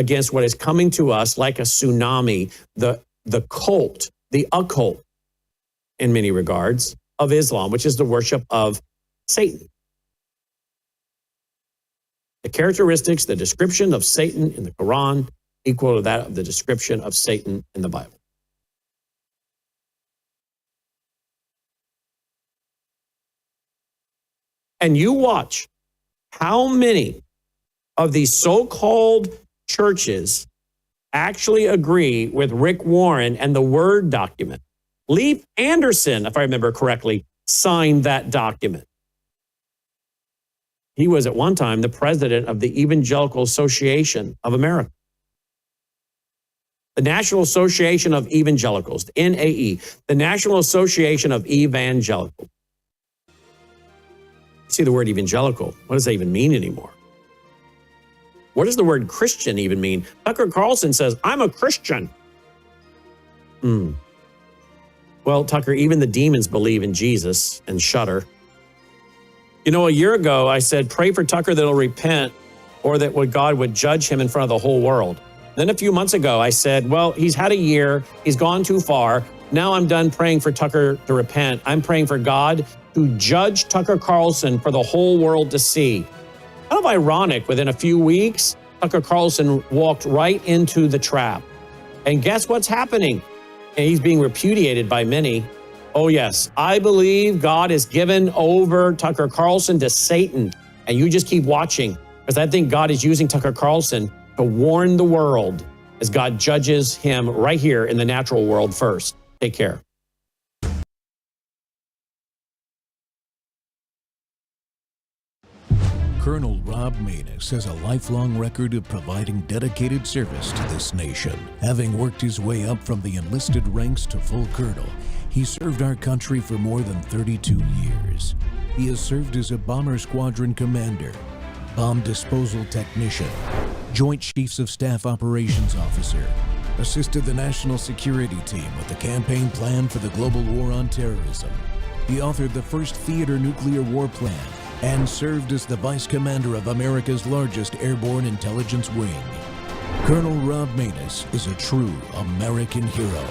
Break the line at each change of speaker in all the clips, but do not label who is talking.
against what is coming to us like a tsunami, the cult, the occult, in many regards, of Islam, which is the worship of Satan. The characteristics, the description of Satan in the Quran equal to that of the description of Satan in the Bible. And you watch how many of these so-called churches actually agree with Rick Warren and the Word document. Leif Anderson, if I remember correctly, signed that document. He was at one time the president of the Evangelical Association of America. The National Association of Evangelicals, the NAE, the National Association of Evangelicals. See the word evangelical. What does that even mean anymore? What does the word Christian even mean? Tucker Carlson says, I'm a Christian. Well, Tucker, even the demons believe in Jesus and shudder. You know, a year ago, I said, pray for Tucker that he'll repent or that God would judge him in front of the whole world. Then a few months ago, I said, well, he's had a year. He's gone too far. Now I'm done praying for Tucker to repent. I'm praying for God to judge Tucker Carlson for the whole world to see. Kind of ironic, within a few weeks, Tucker Carlson walked right into the trap. And guess what's happening? And he's being repudiated by many. Oh, yes, I believe God has given over Tucker Carlson to Satan. And you just keep watching, because I think God is using Tucker Carlson to warn the world as God judges him right here in the natural world first. Take care.
Colonel Rob Maness has a lifelong record of providing dedicated service to this nation. Having worked his way up from the enlisted ranks to full colonel, he served our country for more than 32 years. He has served as a bomber squadron commander, bomb disposal technician, Joint Chiefs of Staff operations officer, assisted the national security team with the campaign plan for the global war on terrorism. He authored the first theater nuclear war plan and served as the vice commander of America's largest airborne intelligence wing. Colonel Rob Maness is a true American hero.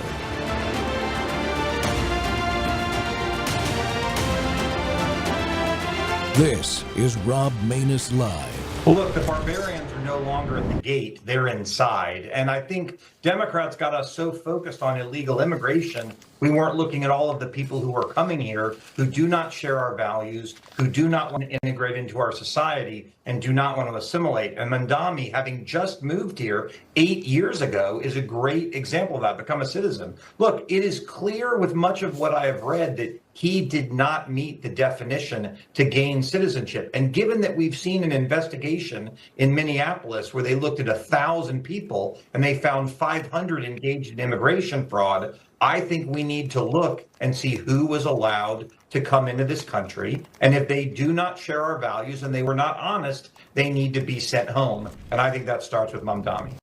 This is Rob Maness Live.
Well, look, the barbarians are no longer at the gate, they're inside. And I think Democrats got us so focused on illegal immigration, we weren't looking at all of the people who are coming here, who do not share our values, who do not want to integrate into our society, and do not want to assimilate. And Mandami, having just moved here 8 years ago, is a great example of that, become a citizen. Look, it is clear with much of what I have read that he did not meet the definition to gain citizenship. And given that we've seen an investigation in Minneapolis where they looked at 1,000 people and they found 500 engaged in immigration fraud, I think we need to look and see who was allowed to come into this country. And if they do not share our values and they were not honest, they need to be sent home. And I think that starts with Mamdani.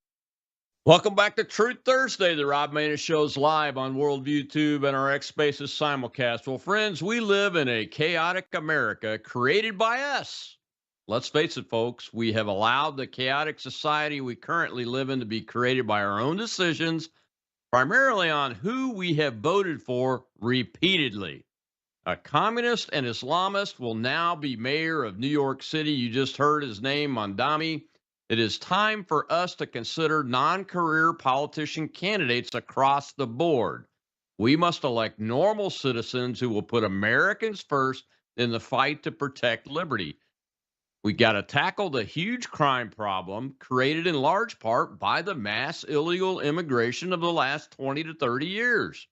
Welcome back to Truth Thursday. The Rob Maness Show's live on Worldview Tube and our X Spaces simulcast. Well, friends, we live in a chaotic America created by us. Let's face it, folks, we have allowed the chaotic society we currently live in to be created by our own decisions, primarily on who we have voted for repeatedly. A communist and Islamist will now be mayor of New York City. You just heard his name, Mandami. It is time for us to consider non-career politician candidates across the board. We must elect normal citizens who will put Americans first in the fight to protect liberty. We got to tackle the huge crime problem created in large part by the mass illegal immigration of the last 20 to 30 years,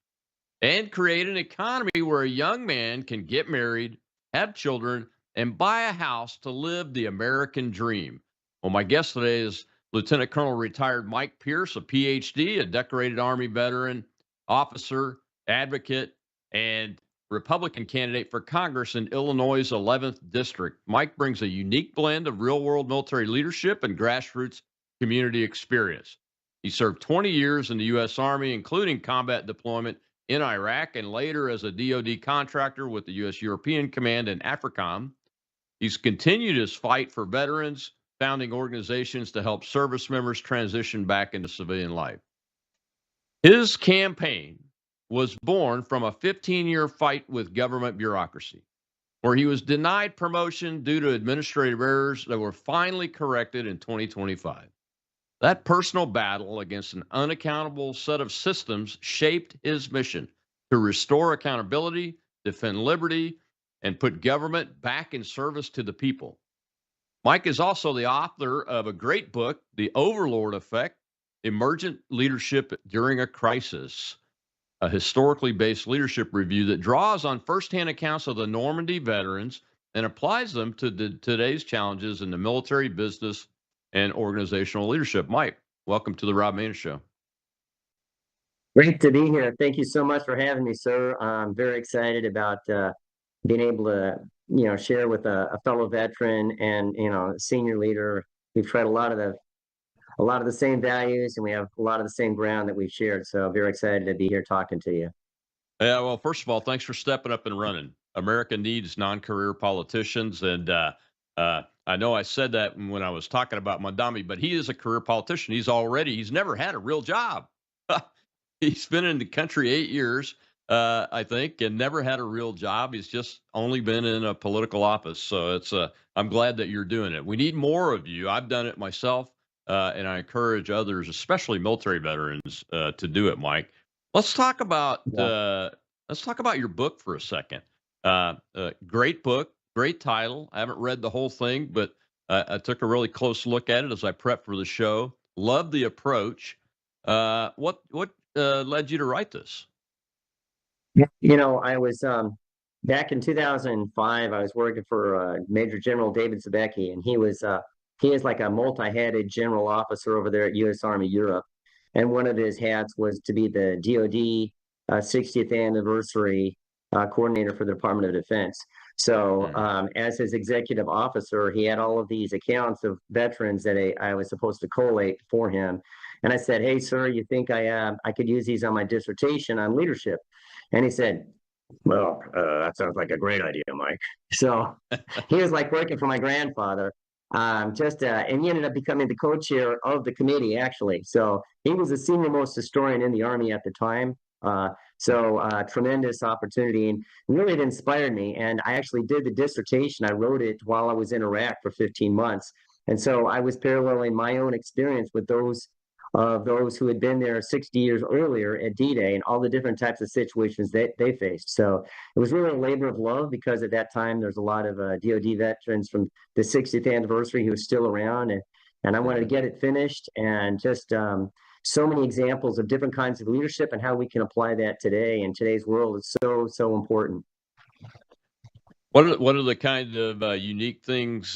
and create an economy where a young man can get married, have children, and buy a house to live the American dream. Well, my guest today is Lieutenant Colonel retired Mike Pierce, a PhD, a decorated Army veteran, officer, advocate, and Republican candidate for Congress in Illinois' 11th District. Mike brings a unique blend of real-world military leadership and grassroots community experience. He served 20 years in the U.S. Army, including combat deployment in Iraq and later as a DoD contractor with the U.S. European Command and AFRICOM. He's continued his fight for veterans, founding organizations to help service members transition back into civilian life. His campaign was born from a 15-year fight with government bureaucracy, where he was denied promotion due to administrative errors that were finally corrected in 2025. That personal battle against an unaccountable set of systems shaped his mission to restore accountability, defend liberty, and put government back in service to the people. Mike is also the author of a great book, The Overlord Effect: Emergent Leadership During a Crisis, a historically based leadership review that draws on firsthand accounts of the Normandy veterans and applies them to today's challenges in the military, business, and organizational leadership. Mike, welcome to the Rob Maness Show.
Great to be here. Thank you so much for having me, sir. I'm very excited about being able to, share with a fellow veteran and, senior leader. We've tried a lot of the same values, and we have a lot of the same ground that we've shared. So very excited to be here talking to you.
Yeah, well, first of all, thanks for stepping up and running. America needs non-career politicians, and I know I said that when I was talking about Mondami, but he is a career politician. He's never had a real job. He's been in the country 8 years, I think, and never had a real job. He's just only been in a political office. So I'm glad that you're doing it. We need more of you. I've done it myself, and I encourage others, especially military veterans, to do it. Mike, let's talk about your book for a second. Great book, great title. I haven't read the whole thing, but I took a really close look at it as I prepped for the show. Love the approach. What led you to write this?
I was back in 2005. I was working for Major General David Zabecki, and he is like a multi-hatted general officer over there at U.S. Army Europe. And one of his hats was to be the DoD 60th anniversary coordinator for the Department of Defense. So as his executive officer, he had all of these accounts of veterans that I was supposed to collate for him. And I said, "Hey, sir, you think I could use these on my dissertation on leadership?" And he said, "Well, that sounds like a great idea, Mike." So he was like working for my grandfather. And he ended up becoming the co-chair of the committee, actually. So he was the senior most historian in the Army at the time. Tremendous opportunity, and really it inspired me. And I actually did the dissertation. I wrote it while I was in Iraq for 15 months. And so I was paralleling my own experience with those who had been there 60 years earlier at D-Day and all the different types of situations that they faced. So it was really a labor of love, because at that time there's a lot of DoD veterans from the 60th anniversary who was still around, and I wanted to get it finished, and just so many examples of different kinds of leadership and how we can apply that today in today's world is so important.
What are the kind of unique things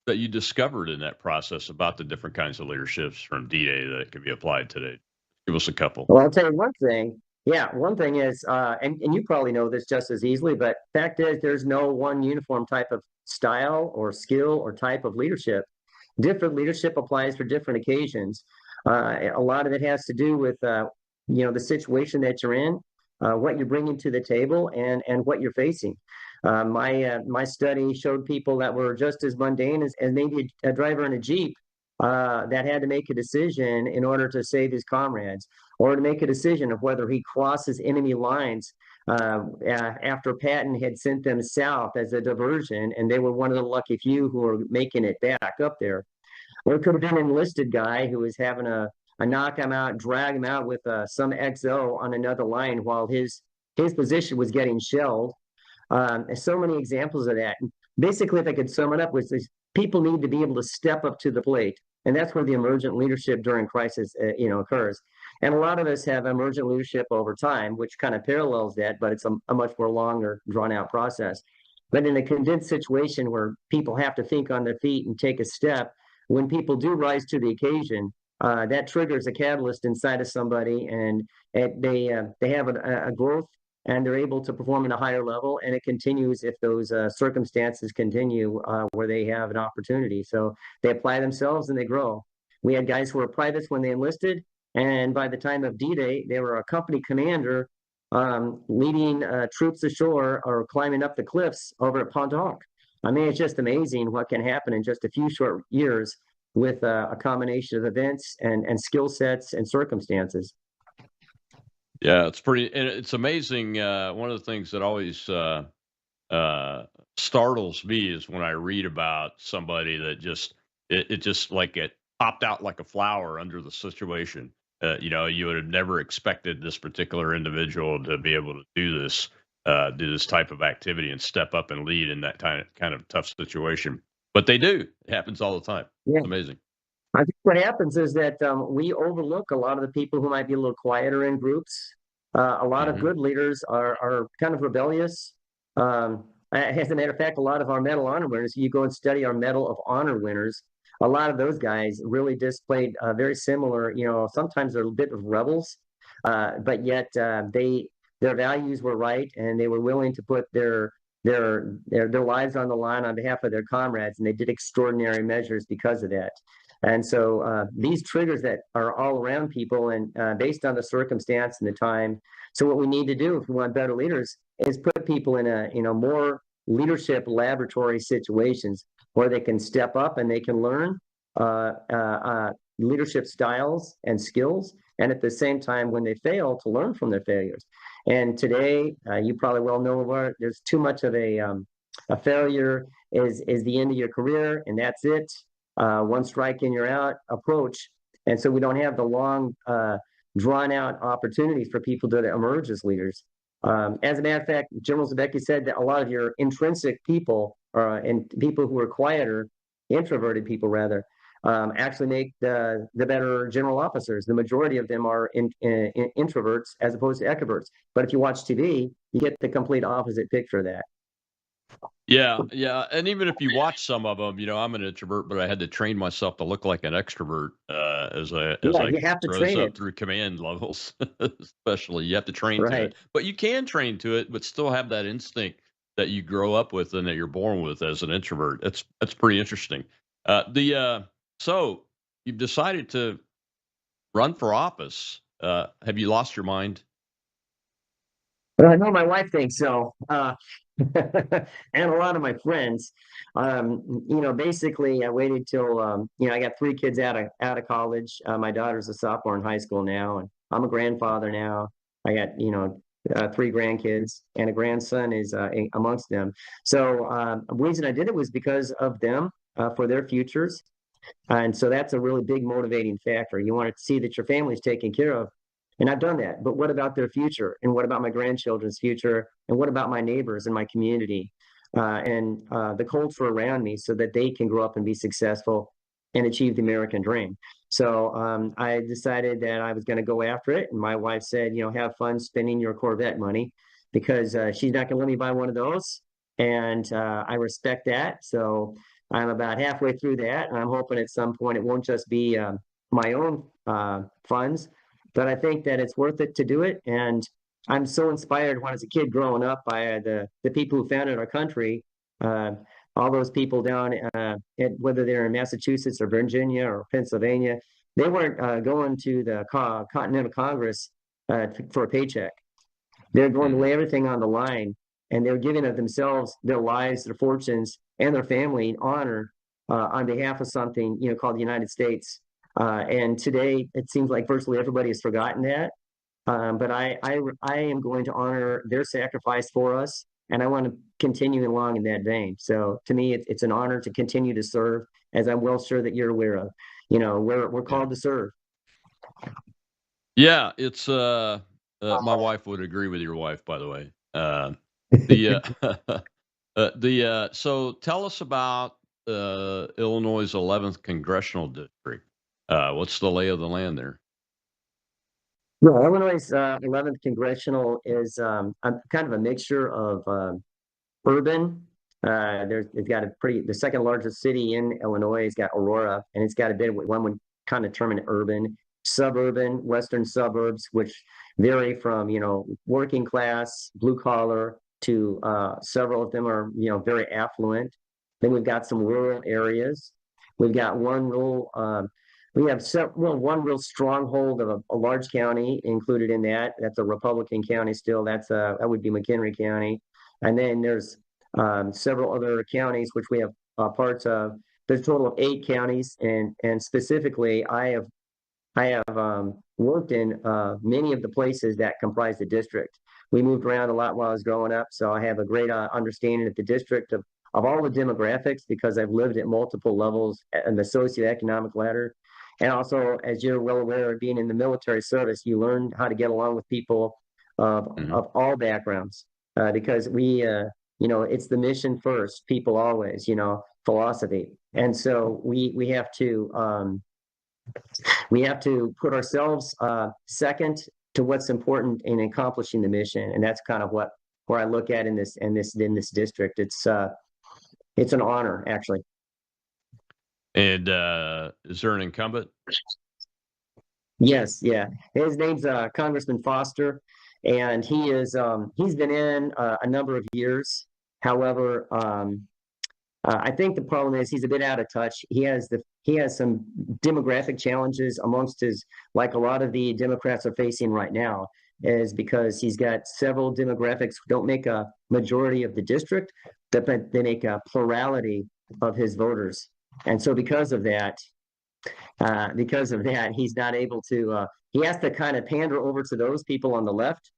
that you discovered in that process about the different kinds of leaderships from D-Day that can be applied today? Give us a couple.
Well, I'll tell you one thing. Yeah, one thing is, and you probably know this just as easily, but fact is there's no one uniform type of style or skill or type of leadership. Different leadership applies for different occasions. A lot of it has to do with, the situation that you're in, what you're bringing to the table, and what you're facing. My study showed people that were just as mundane as maybe a driver in a Jeep that had to make a decision in order to save his comrades, or to make a decision of whether he crosses enemy lines after Patton had sent them south as a diversion, and they were one of the lucky few who were making it back up there. Or it could have been an enlisted guy who was having a knock him out, drag him out with some XO on another line while his position was getting shelled. So many examples of that. Basically, if I could sum it up, was this: people need to be able to step up to the plate, and that's where the emergent leadership during crisis, occurs. And a lot of us have emergent leadership over time, which kind of parallels that, but it's a much more longer, drawn-out process. But in a condensed situation where people have to think on their feet and take a step, when people do rise to the occasion, that triggers a catalyst inside of somebody, and they have a growth, and they're able to perform at a higher level, and it continues if those circumstances continue where they have an opportunity. So they apply themselves and they grow. We had guys who were privates when they enlisted, and by the time of D-Day, they were a company commander leading troops ashore or climbing up the cliffs over at Pontoc. I mean, it's just amazing what can happen in just a few short years with a combination of events and skill sets and circumstances.
Yeah, it's pretty, and it's amazing. One of the things that always uh, startles me is when I read about somebody that it just like it popped out like a flower under the situation. You would have never expected this particular individual to be able to do this type of activity and step up and lead in that kind of tough situation. But they do. It happens all the time.
Yeah.
It's amazing.
I think what happens is that we overlook a lot of the people who might be a little quieter in groups. A lot of
Hmm.
good leaders are kind of rebellious. As a matter of fact, a lot of our Medal of Honor winners, you go and study our Medal of Honor winners, a lot of those guys really displayed very similar, sometimes they're a bit of rebels, but yet their values were right and they were willing to put their lives on the line on behalf of their comrades, and they did extraordinary measures because of that. And so these triggers that are all around people and based on the circumstance and the time. So what we need to do if we want better leaders is put people in more leadership laboratory situations where they can step up and they can learn leadership styles and skills. And at the same time, when they fail, to learn from their failures. And today, you probably well know about, there's too much of a failure is the end of your career and that's it. One strike and you're out approach. And so we don't have the long, drawn out opportunities for people to emerge as leaders. As a matter of fact, General Zabecki said that a lot of your intrinsic people and people who are quieter, introverted people rather, actually make the better general officers. The majority of them are introverts as opposed to extroverts. But if you watch TV, you get the complete opposite picture of that.
Yeah, yeah, and even if you watch some of them, I'm an introvert, but I had to train myself to look like an extrovert, as
Yeah,
I
you have to
rose
train
up
it.
through command levels, especially. You have to train to
Right.
it. But you can train to it, but still have that instinct that you grow up with and that you're born with as an introvert. That's pretty interesting. The So you've decided to run for office. Have you lost your mind?
Well, I know my wife thinks so, and a lot of my friends. Basically, I waited till I got three kids out of college. My daughter's a sophomore in high school now, and I'm a grandfather now. I got three grandkids, and a grandson is amongst them. So the reason I did it was because of them for their futures. And so that's a really big motivating factor. You want to see that your family's taken care of. And I've done that. But what about their future? And what about my grandchildren's future? And what about my neighbors and my community and the culture around me so that they can grow up and be successful and achieve the American dream? So I decided that I was going to go after it. And my wife said, have fun spending your Corvette money because she's not going to let me buy one of those. And I respect that. So I'm about halfway through that, and I'm hoping at some point it won't just be my own funds, but I think that it's worth it to do it. And I'm so inspired when I was a kid growing up by the people who founded our country, uh, all those people down, whether they're in Massachusetts or Virginia or Pennsylvania, they weren't going to the Continental Congress for a paycheck. They're going to
Mhm.
lay everything on the line, and they're giving of themselves, their lives, their fortunes, and their family in honor on behalf of something called the United States. And today, it seems like virtually everybody has forgotten that. But I am going to honor their sacrifice for us, and I want to continue along in that vein. So to me, it's an honor to continue to serve, as I'm well sure that you're aware of. We're
Yeah.
called to serve.
Yeah, it's my wife would agree with your wife, by the way. The So tell us about Illinois' 11th congressional district. What's the lay of the land there?
No, Illinois' 11th congressional is kind of a mixture of urban. It's got the second largest city in Illinois. It's got Aurora, and it's got a bit of what one would kind of term an urban, suburban, western suburbs, which vary from working class, blue collar to several of them are very affluent. Then we've got some rural areas. We've got one rural. We have one real stronghold of a large county included in that. That's a Republican county still. That would be McHenry County. And then there's several other counties, which we have parts of. There's a total of 8 counties, and specifically, I have worked in many of the places that comprise the district. We moved around a lot while I was growing up, so I have a great understanding of the district of all the demographics because I've lived at multiple levels in the socioeconomic ladder. And also, as you're well aware of being in the military service, you learn how to get along with people of all backgrounds because it's the mission first, people always, philosophy. And so we have to put ourselves second to what's important in accomplishing the mission, and that's kind of where I look at in this district. It's an honor, actually.
And is there an incumbent?
Yes, yeah. His name's Congressman Foster, and he's been in a number of years. However, I think the problem is he's a bit out of touch. He has some demographic challenges amongst like a lot of the Democrats are facing right now, is because he's got several demographics who don't make a majority of the district, but they make a plurality of his voters. And so because of that, he's not able to, he has to kind of pander over to those people on the left.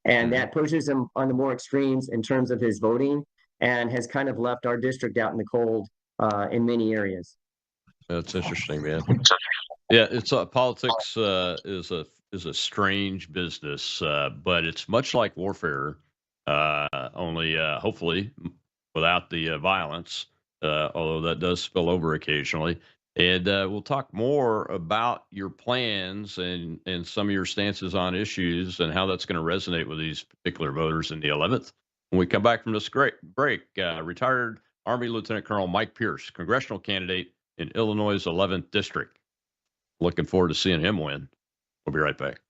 And that pushes him on the more extremes in terms of his voting, and has kind of left our district out in the cold in many areas.
That's interesting, man. Yeah, it's politics is a strange business, but it's much like warfare, only hopefully without the violence, although that does spill over occasionally. And we'll talk more about your plans and some of your stances on issues and how that's going to resonate with these particular voters in the 11th. When we come back from this great break, retired Army Lieutenant Colonel Mike Pierce, congressional candidate in Illinois' 11th district. Looking forward to seeing him win. We'll be right back.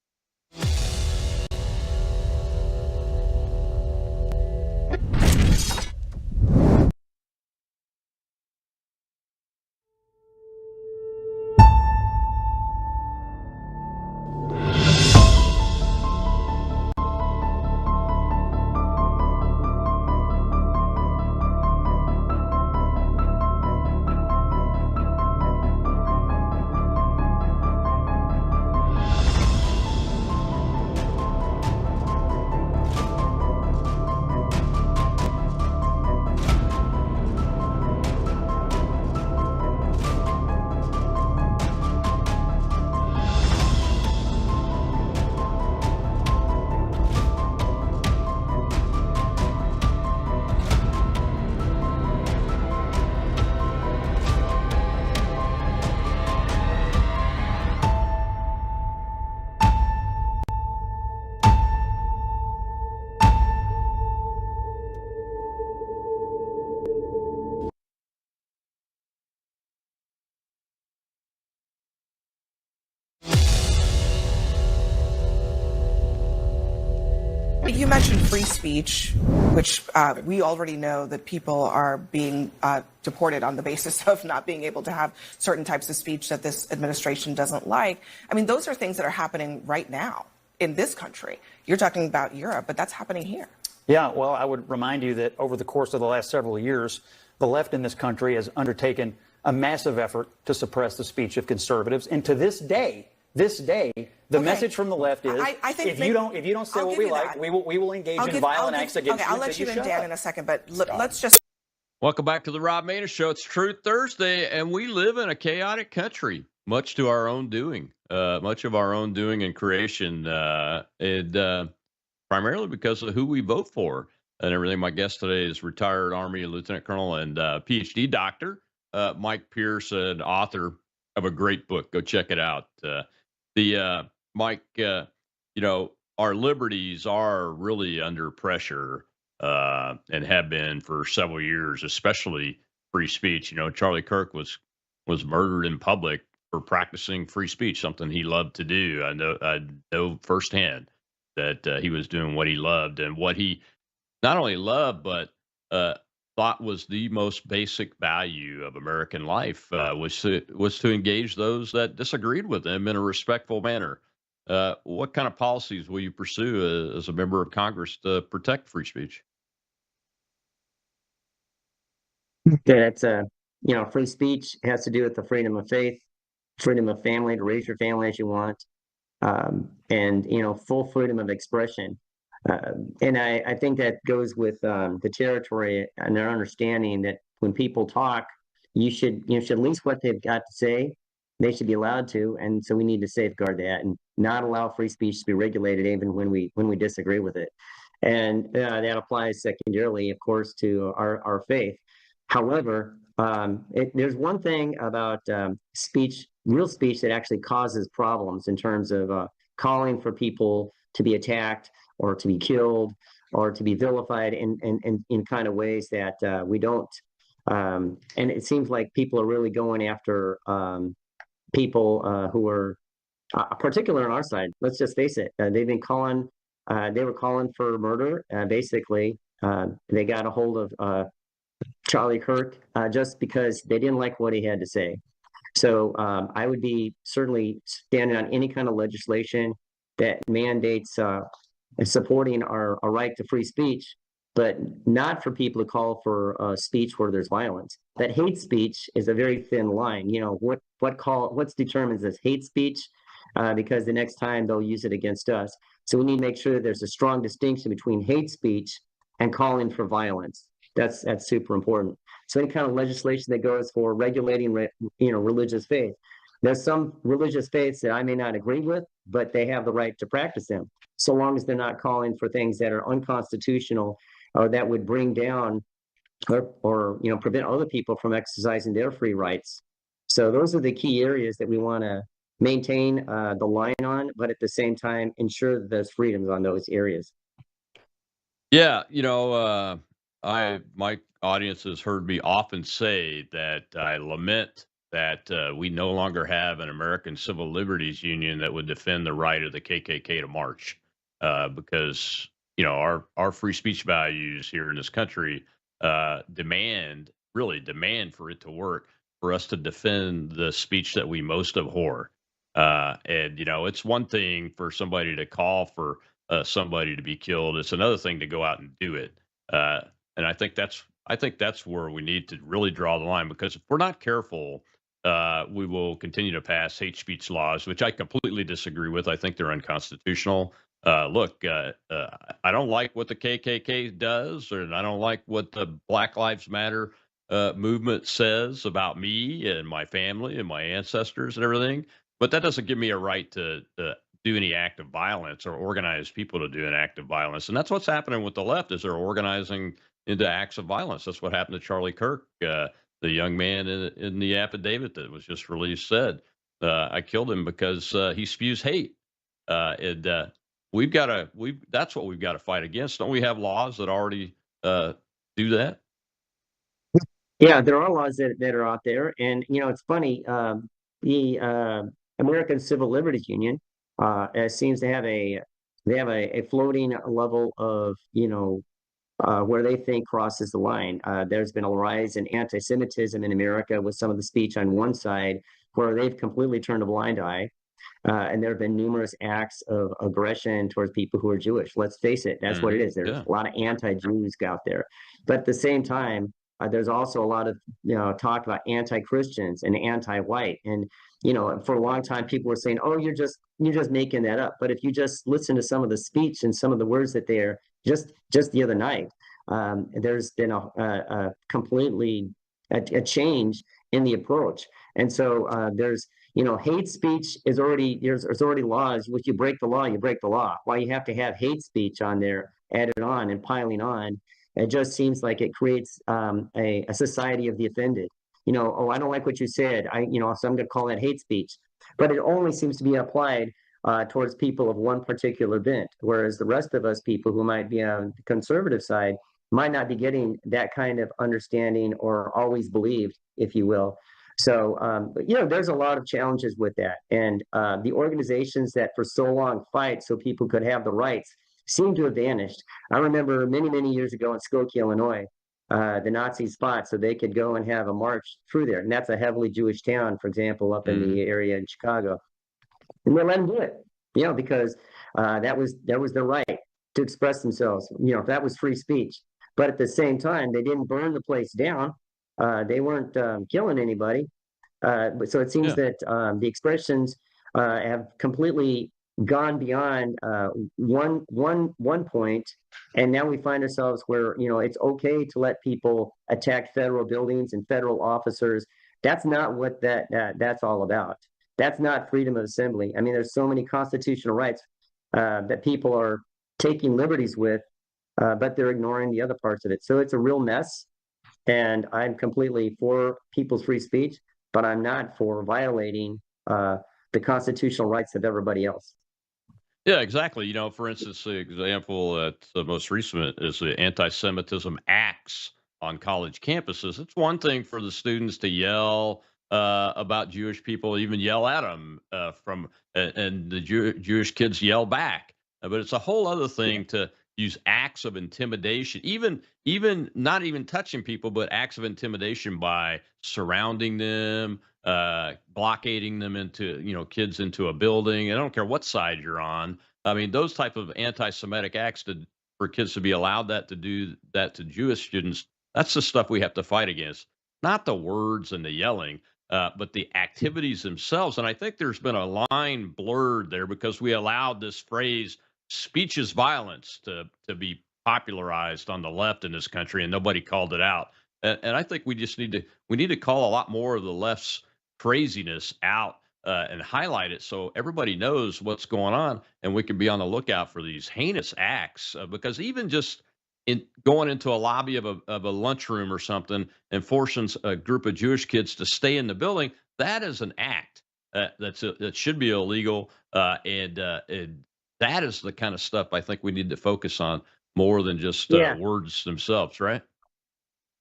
You mentioned free speech, which we already know that people are being deported on the basis of not being able to have certain types of speech that this administration doesn't like. I mean, those are things that are happening right now in this country. You're talking about Europe, but that's happening here.
Yeah, well, I would remind you that over the course of the last several years, the left in this country has undertaken a massive effort to suppress the speech of conservatives. And to this day, the message from the left is,
I think
if you don't say what we like, we will engage in violent acts against you.
I'll let you and Dan in a second, but let's just.
Welcome back to the Rob Maness Show. It's Truth Thursday, and we live in a chaotic country, much to our own doing, much of our own doing and creation, and primarily because of who we vote for and everything. My guest today is retired Army Lieutenant Colonel and PhD doctor Mike Pierce, an author of a great book. Go check it out. Mike, our liberties are really under pressure and have been for several years, especially free speech. Charlie Kirk was murdered in public for practicing free speech, something he loved to do. I know firsthand that he was doing what he loved, and what he not only loved, but thought was the most basic value of American life was to engage those that disagreed with him in a respectful manner. What kind of policies will you pursue as a member of Congress to protect free speech?
That's free speech has to do with the freedom of faith, freedom of family to raise your family as you want, and full freedom of expression. And I think that goes with the territory and their understanding that when people talk, you should at least what they've got to say, they should be allowed to, and so we need to safeguard that and not allow free speech to be regulated even when we disagree with it. And that applies secondarily, of course, to our faith. However, there's one thing about speech, real speech, that actually causes problems in terms of calling for people to be attacked or to be killed or to be vilified in kind of ways that we don't. And it seems like people are really going after people who are, particular on our side. Let's just face it. They've been calling. They were calling for murder. Basically, they got a hold of Charlie Kirk just because they didn't like what he had to say. So I would be certainly standing on any kind of legislation that mandates supporting our right to free speech, but not for people to call for speech where there's violence. That hate speech is a very thin line. What's determines as hate speech, because the next time they'll use it against us. So we need to make sure that there's a strong distinction between hate speech and calling for violence. That's super important. So any kind of legislation that goes for regulating, religious faith. There's some religious faiths that I may not agree with, but they have the right to practice them, so long as they're not calling for things that are unconstitutional or that would bring down or prevent other people from exercising their free rights. So those are the key areas that we want to maintain the line on, but at the same time ensure that there's freedoms on those areas.
Yeah, my audience has heard me often say that I lament that we no longer have an American Civil Liberties Union that would defend the right of the KKK to march, because our free speech values here in this country really demand for it to work, for us to defend the speech that we most abhor. And it's one thing for somebody to call for somebody to be killed. It's another thing to go out and do it. And I think that's where we need to really draw the line, because if we're not careful, we will continue to pass hate speech laws, which I completely disagree with. I think they're unconstitutional. Look, I don't like what the KKK does, and I don't like what the Black Lives Matter movement says about me and my family and my ancestors and everything. But that doesn't give me a right to do any act of violence or organize people to do an act of violence. And that's what's happening with the left, is they're organizing into acts of violence. That's what happened to Charlie Kirk, the young man in the affidavit that was just released said, I killed him because he spews hate. And that's what we've got to fight against. Don't we have laws that already do that?
Yeah, there are laws that are out there, and it's funny. The American Civil Liberties Union seems to have a floating level of where they think crosses the line. There's been a rise in anti-Semitism in America with some of the speech on one side where they've completely turned a blind eye. And there have been numerous acts of aggression towards people who are Jewish. Let's face it, that's what it is. There's
Yeah.
a lot of anti-Jews out there. But at the same time, there's also a lot of talk about anti-Christians and anti-white. And for a long time, people were saying, "Oh, you're just making that up." But if you just listen to some of the speech and some of the words that they're just the other night, there's been a completely a change in the approach. And so there's hate speech is already there's already laws. If you break the law, you break the law. Why you have to have hate speech on there, added on and piling on? It just seems like it creates a society of the offended. Oh, I don't like what you said. So I'm going to call that hate speech. But it only seems to be applied towards people of one particular bent, whereas the rest of us people who might be on the conservative side might not be getting that kind of understanding or always believed, if you will. So, there's a lot of challenges with that. And the organizations that for so long fight so people could have the rights seem to have vanished. I remember many, many years ago in Skokie, Illinois, the Nazis fought so they could go and have a march through there. And that's a heavily Jewish town, for example, up in the area in Chicago. And they let them do it, because that was their right to express themselves. That was free speech. But at the same time, they didn't burn the place down. They weren't killing anybody. So it seems
Yeah.
that the expressions have completely gone beyond one point, and now we find ourselves where it's okay to let people attack federal buildings and federal officers. That's not what that's all about. That's not freedom of assembly. I mean, there's so many constitutional rights that people are taking liberties with, but they're ignoring the other parts of it. So it's a real mess. And I'm completely for people's free speech, but I'm not for violating the constitutional rights of everybody else.
Yeah, exactly. For instance, the example that's the most recent is the anti-Semitism acts on college campuses. It's one thing for the students to yell about Jewish people, even yell at them and the Jewish kids yell back. But it's a whole other thing to use acts of intimidation, even not even touching people, but acts of intimidation by surrounding them, blockading them into kids into a building. I don't care what side you're on. I mean, those type of anti-Semitic acts for kids to be allowed that to do that to Jewish students, that's the stuff we have to fight against. Not the words and the yelling, but the activities themselves. And I think there's been a line blurred there because we allowed this phrase "speech is violence" to be popularized on the left in this country, and nobody called it out. And I think we just need to call a lot more of the left's craziness out and highlight it so everybody knows what's going on, and we can be on the lookout for these heinous acts. Because even just in going into a lobby of a lunchroom or something and forcing a group of Jewish kids to stay in the building, that is an act that should be illegal, and that is the kind of stuff I think we need to focus on more than just
Yeah.
words themselves, right?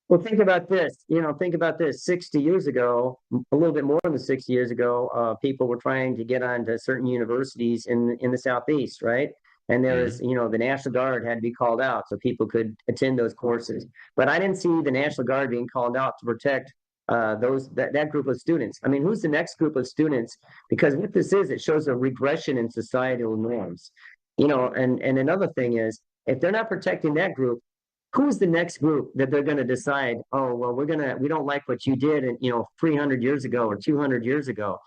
Well, think about this. Think about this. 60 years ago, a little bit more than 60 years ago, people were trying to get onto certain universities in the Southeast, right? And there's,
Hmm.
the National Guard had to be called out so people could attend those courses. But I didn't see the National Guard being called out to protect that group of students. I mean, who's the next group of students? Because what this is, it shows a regression in societal norms. And another thing is, if they're not protecting that group, who's the next group that they're going to decide, oh, well, we don't like what you did, and 300 years ago or 200 years ago.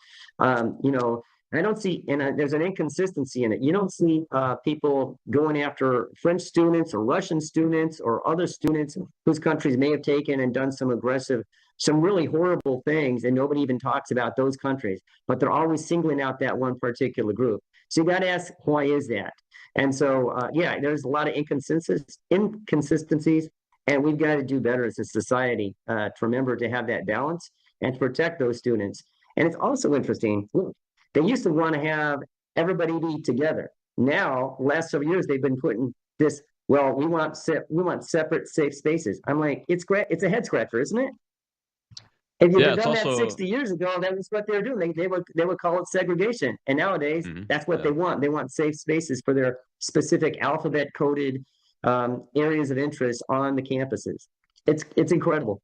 I don't see, and there's an inconsistency in it. You don't see people going after French students or Russian students or other students whose countries may have taken and done some really horrible things, and nobody even talks about those countries, but they're always singling out that one particular group. So you got to ask, why is that? And so, there's a lot of inconsistencies, and we've got to do better as a society to remember to have that balance and to protect those students. And it's also interesting. Look, they used to want to have everybody be together. Now, last several years, they've been putting this. Well, we want separate, safe spaces. I'm like, it's great. It's a head scratcher, isn't it? If you'd
Yeah,
have
it's
done that
also
60 years ago, that was what they were doing. They would call it segregation. And nowadays,
Mhm,
that's what
yeah.
they want. They want safe spaces for their specific alphabet coded areas of interest on the campuses. It's incredible.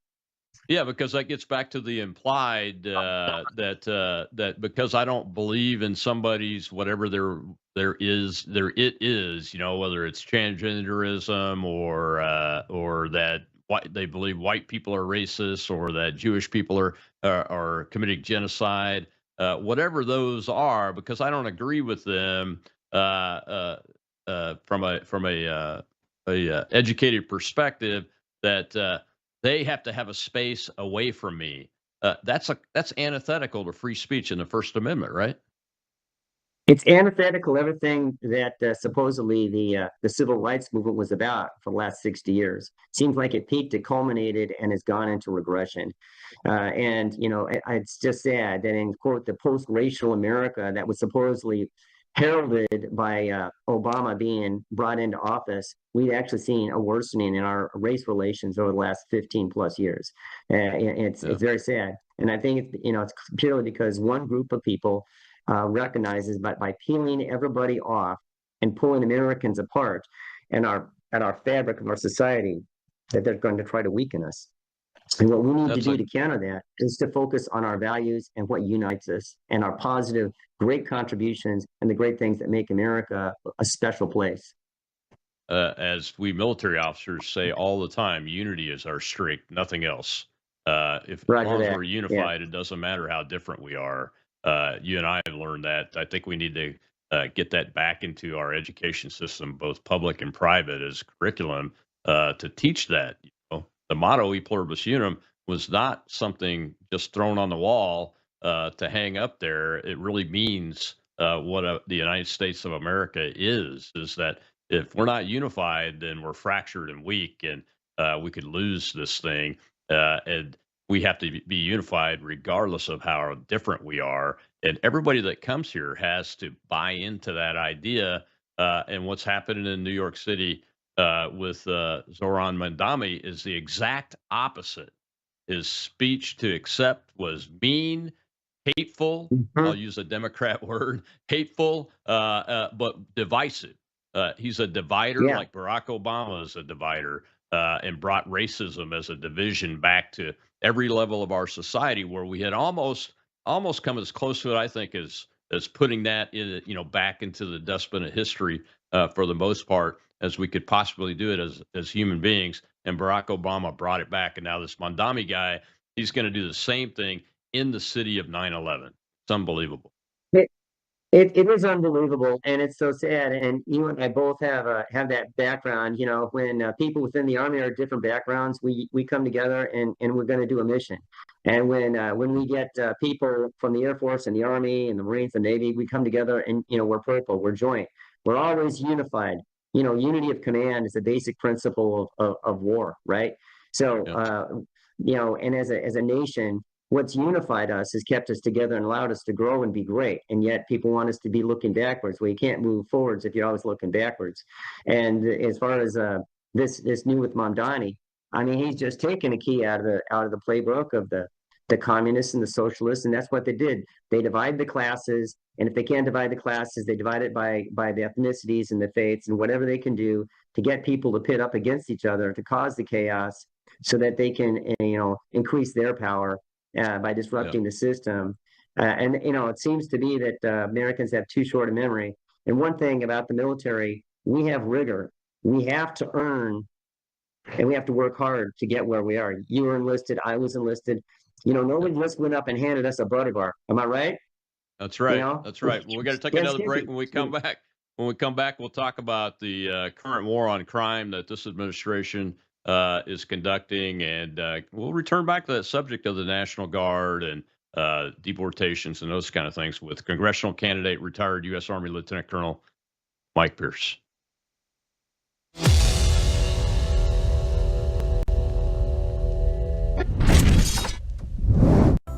Yeah, because that gets back to the implied that because I don't believe in somebody's whatever their it is, whether it's transgenderism or that they believe white people are racist or that Jewish people are committing genocide, whatever those are, because I don't agree with them from a educated perspective that. They have to have a space away from me. That's antithetical to free speech in the First Amendment, right?
It's antithetical everything that supposedly the civil rights movement was about for the last 60 years. Seems like it peaked, it culminated, and has gone into regression. And it's just sad that in quote the post-racial America that was supposedly heralded by Obama being brought into office, we've actually seen a worsening in our race relations over the last 15 plus years. It's very sad, and I think it's purely because one group of people recognizes by peeling everybody off and pulling Americans apart and our fabric of our society that they're going to try to weaken us. And what we need to
That's
do
a
to counter that is to focus on our values and what unites us and our positive, great contributions and the great things that make America a special place.
as we military officers say all the time, unity is our strength, nothing else. If as
Roger
long as
that.
we're
Yeah.
unified, it doesn't matter how different we are. You and I have learned that. I think we need to get that back into our education system, both public and private, as curriculum to teach that. You know, the motto "E pluribus unum" was not something just thrown on the wall to hang up there. It really means what the United States of America is that if we're not unified, then we're fractured and weak, and we could lose this thing. And we have to be unified regardless of how different we are. And everybody that comes here has to buy into that idea. And what's happening in New York City with Zoran Mandami is the exact opposite. His speech to accept was mean, hateful. I'll
Mhm.
use a Democrat word, hateful, but divisive. He's a divider,
Yeah.
like Barack Obama is a divider, and brought racism as a division back to every level of our society, where we had almost come as close to it, I think, as putting that in, back into the dustbin of history for the most part, as we could possibly do it as human beings. And Barack Obama brought it back, and now this Mondami guy, he's going to do the same thing in the city of 9/11. It's unbelievable.
It, it is unbelievable, and it's so sad. And you and I both have that background. You know, when people within the Army are different backgrounds, we come together and we're going to do a mission. And when we get people from the Air Force and the Army and the Marines and Navy, we come together and we're purple, we're joint, we're always unified. You know, unity of command is a basic principle of war, right? So
Yeah.
and as a nation, what's unified us has kept us together and allowed us to grow and be great. And yet people want us to be looking backwards. Well, you can't move forwards if you're always looking backwards. And as far as this new with Mamdani, I mean, he's just taken a key out of the playbook of the communists and the socialists, and that's what they did. They divide the classes, and if they can't divide the classes, they divide it by the ethnicities and the faiths and whatever they can do to get people to pit up against each other, to cause the chaos, so that they can increase their power by disrupting the system. And it seems to me that Americans have too short a memory. And one thing about the military, we have rigor. We have to earn, and we have to work hard to get where we are. You were enlisted. I was enlisted. Nobody just went up and handed us a butter bar. Am I right?
That's right.
You know?
That's right. Well, we got to take
Yes,
another break
Skippy.
when we come back. When we come back, we'll talk about the current war on crime that this administration is conducting, and we'll return back to that subject of the National Guard and deportations and those kind of things with congressional candidate, retired U.S. Army Lieutenant Colonel Mike Pierce.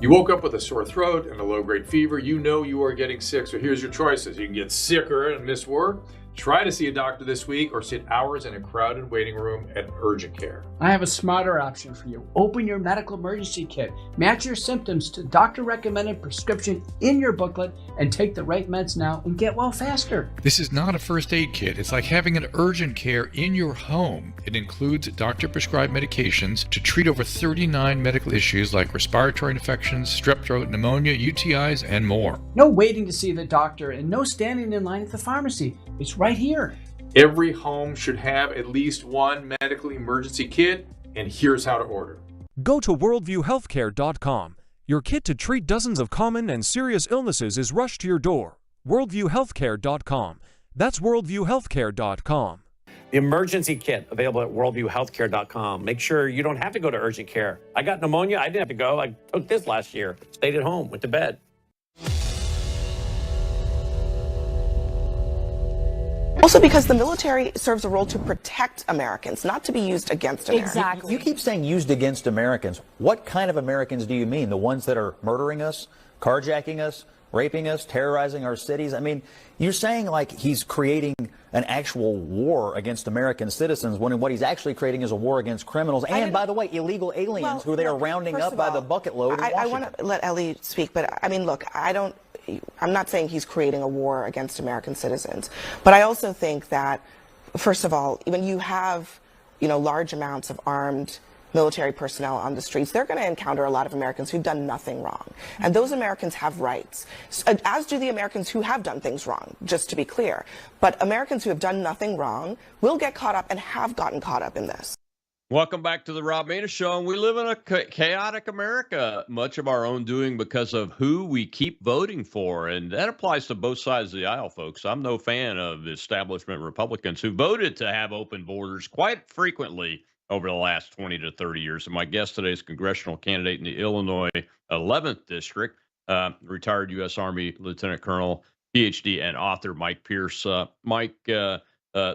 You woke up with a sore throat and a low-grade fever. You know you are getting sick, so here's your choices. You can get sicker and miss work, try to see a doctor this week, or sit hours in a crowded waiting room at urgent care.
I have a smarter option for you. Open your medical emergency kit. Match your symptoms to doctor-recommended prescription in your booklet and take the right meds now and get well faster.
This is not a first aid kit. It's like having an urgent care in your home. It includes doctor-prescribed medications to treat over 39 medical issues like respiratory infections, strep throat, pneumonia, UTIs, and more.
No waiting to see the doctor and no standing in line at the pharmacy. It's right here.
Every home should have at least one medical emergency kit, and here's how to order.
Go to worldviewhealthcare.com. Your kit to treat dozens of common and serious illnesses is rushed to your door. worldviewhealthcare.com. That's worldviewhealthcare.com.
The emergency kit available at worldviewhealthcare.com. Make sure you don't have to go to urgent care. I got pneumonia. I didn't have to go. I took this last year. Stayed at home, went to bed.
Also because the military serves a role to protect Americans, not to be used against Americans.
Exactly. You keep saying used against Americans. What kind of Americans do you mean? The ones that are murdering us, carjacking us, raping us, terrorizing our cities? I mean, you're saying like he's creating an actual war against American citizens when what he's actually creating is a war against criminals and, by the way, illegal aliens who they are rounding up by the bucket load in Washington.
I want to let Ellie speak, but I mean, look, I'm not saying he's creating a war against American citizens, but I also think that, first of all, when you have, large amounts of armed military personnel on the streets, they're going to encounter a lot of Americans who've done nothing wrong. And those Americans have rights, as do the Americans who have done things wrong, just to be clear. But Americans who have done nothing wrong will get caught up and have gotten caught up in this.
Welcome back to the Rob Maness Show. And we live in a chaotic America, much of our own doing because of who we keep voting for. And that applies to both sides of the aisle, folks. I'm no fan of the establishment Republicans who voted to have open borders quite frequently over the last 20 to 30 years. And my guest today is congressional candidate in the Illinois 11th District, retired U.S. Army Lieutenant Colonel, PhD, and author Mike Pierce. Mike,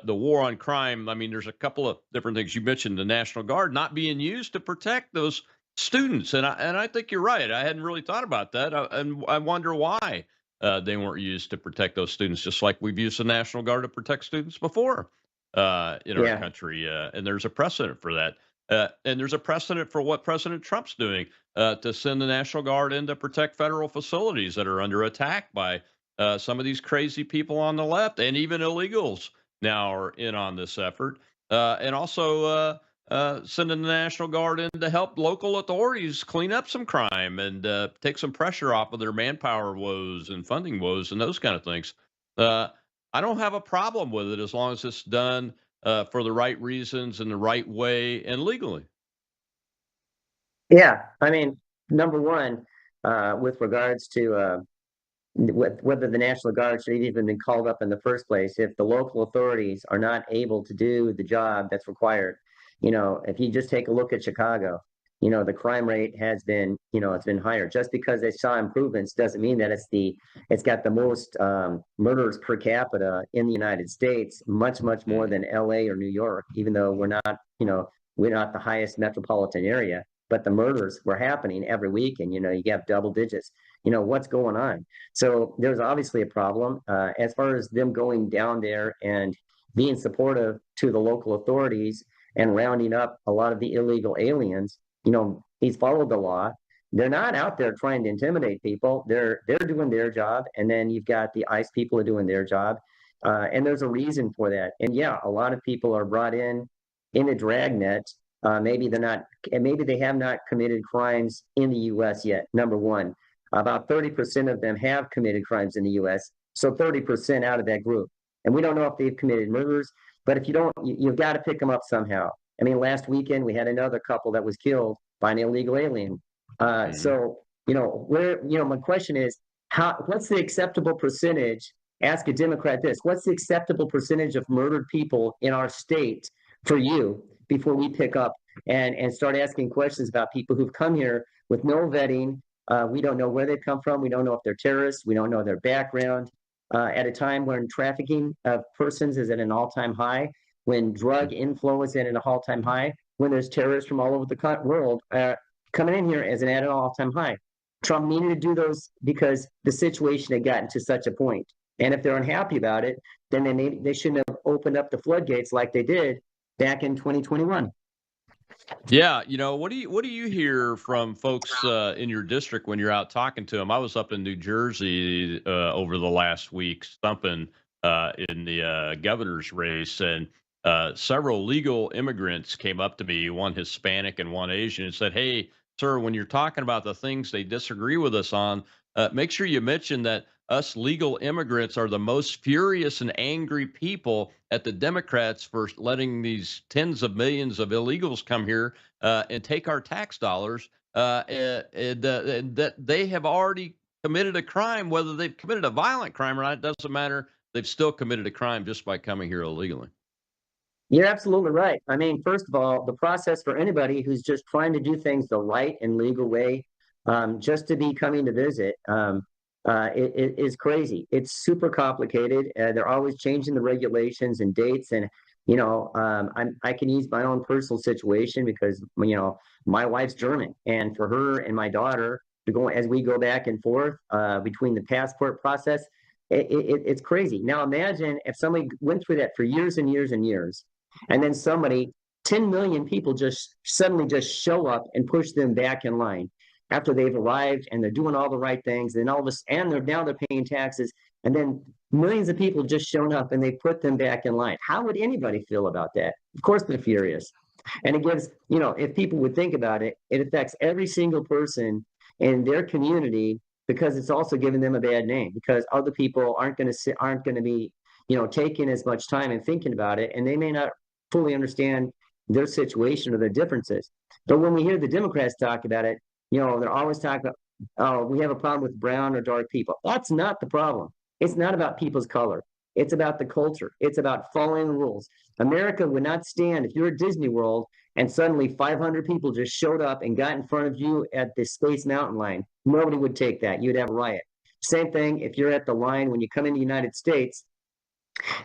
the war on crime. I mean, there's a couple of different things. You mentioned the National Guard not being used to protect those students, and I think you're right. I hadn't really thought about that, and I wonder why they weren't used to protect those students, just like we've used the National Guard to protect students before in our country. And there's a precedent for that. And there's a precedent for what President Trump's doing to send the National Guard in to protect federal facilities that are under attack by some of these crazy people on the left and even illegals now are in on this effort, and also sending the National Guard in to help local authorities clean up some crime and take some pressure off of their manpower woes and funding woes and those kind of things. I don't have a problem with it as long as it's done for the right reasons and the right way and legally.
Yeah, I mean, number one, with regards to whether the National Guard should have even been called up in the first place, if the local authorities are not able to do the job that's required. If you just take a look at Chicago, the crime rate has been, it's been higher. Just because they saw improvements doesn't mean that it's got the most murders per capita in the United States, much more than LA or New York, even though we're not the highest metropolitan area. But the murders were happening every week, and you have double digits. What's going on? So there's obviously a problem. As far as them going down there and being supportive to the local authorities and rounding up a lot of the illegal aliens, he's followed the law. They're not out there trying to intimidate people. They're doing their job, and then you've got the ICE people are doing their job, and there's a reason for that. And yeah, a lot of people are brought in a dragnet. Maybe they have not committed crimes in the U.S. yet. Number one, about 30% of them have committed crimes in the U.S. So 30% out of that group, and we don't know if they've committed murders. But if you don't, you've got to pick them up somehow. I mean, last weekend we had another couple that was killed by an illegal alien. So my question is, what's the acceptable percentage? Ask a Democrat this: what's the acceptable percentage of murdered people in our state for you? Before we pick up and start asking questions about people who've come here with no vetting. We don't know where they've come from. We don't know if they're terrorists. We don't know their background. At a time when trafficking of persons is at an all-time high, when drug inflow is at an all-time high, when there's terrorists from all over the world coming in here at an all-time high. Trump needed to do those because the situation had gotten to such a point. And if they're unhappy about it, then they shouldn't have opened up the floodgates like they did back in 2021.
Yeah, what do you hear from folks in your district when you're out talking to them? I was up in New Jersey over the last week, stumping in the governor's race, and several legal immigrants came up to me, one Hispanic and one Asian, and said, "Hey, sir, when you're talking about the things they disagree with us on, make sure you mention that us legal immigrants are the most furious and angry people at the Democrats for letting these tens of millions of illegals come here and take our tax dollars, and that they have already committed a crime, whether they've committed a violent crime or not, it doesn't matter. They've still committed a crime just by coming here illegally."
You're absolutely right. I mean, first of all, the process for anybody who's just trying to do things the right and legal way, just to be coming to visit, it is crazy. It's super complicated. They're always changing the regulations and dates. And, I can use my own personal situation because, my wife's German. And for her and my daughter to go, as we go back and forth between the passport process, it's crazy. Now, imagine if somebody went through that for years and years and years, and then 10 million people just suddenly just show up and push them back in line after they've arrived and they're doing all the right things, and all this, and they're paying taxes, and then millions of people just shown up and they put them back in line. How would anybody feel about that? Of course they're furious. And it gives, if people would think about it, it affects every single person in their community, because it's also giving them a bad name, because other people aren't going to be, taking as much time and thinking about it, and they may not fully understand their situation or their differences. But when we hear the Democrats talk about it, they're always talking about, oh, we have a problem with brown or dark people. That's not the problem. It's not about people's color. It's about the culture. It's about following the rules. America would not stand if you're at Disney World and suddenly 500 people just showed up and got in front of you at the Space Mountain line. Nobody would take that. You'd have a riot. Same thing if you're at the line when you come in the United States,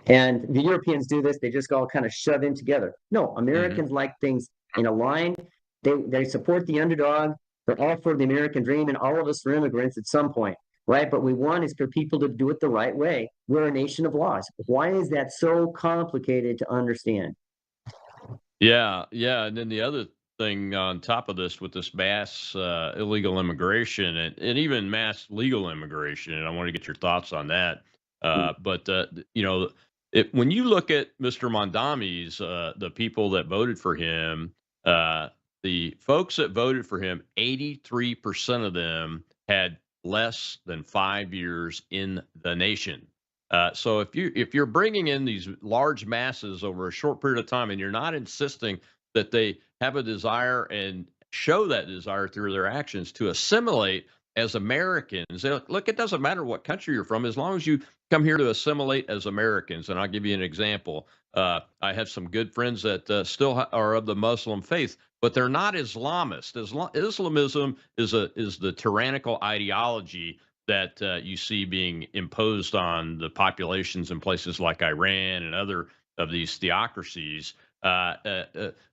and the Europeans do this, they just all kind of shove in together. No, Americans like things in a line. They support the underdog. They're all for the American dream, and all of us are immigrants at some point, right? But we want is for people to do it the right way. We're a nation of laws. Why is that so complicated to understand?
Yeah, yeah. And then the other thing on top of this with this mass illegal immigration and even mass legal immigration, and I want to get your thoughts on that. But when you look at Mr. Mondami's, the people that voted for him, the folks that voted for him, 83% of them had less than 5 years in the nation. So if you're bringing in these large masses over a short period of time, and you're not insisting that they have a desire and show that desire through their actions to assimilate as Americans, look, it doesn't matter what country you're from, as long as you come here to assimilate as Americans. And I'll give you an example. I have some good friends that still are of the Muslim faith, but they're not Islamist. Islamism is the tyrannical ideology that you see being imposed on the populations in places like Iran and other of these theocracies.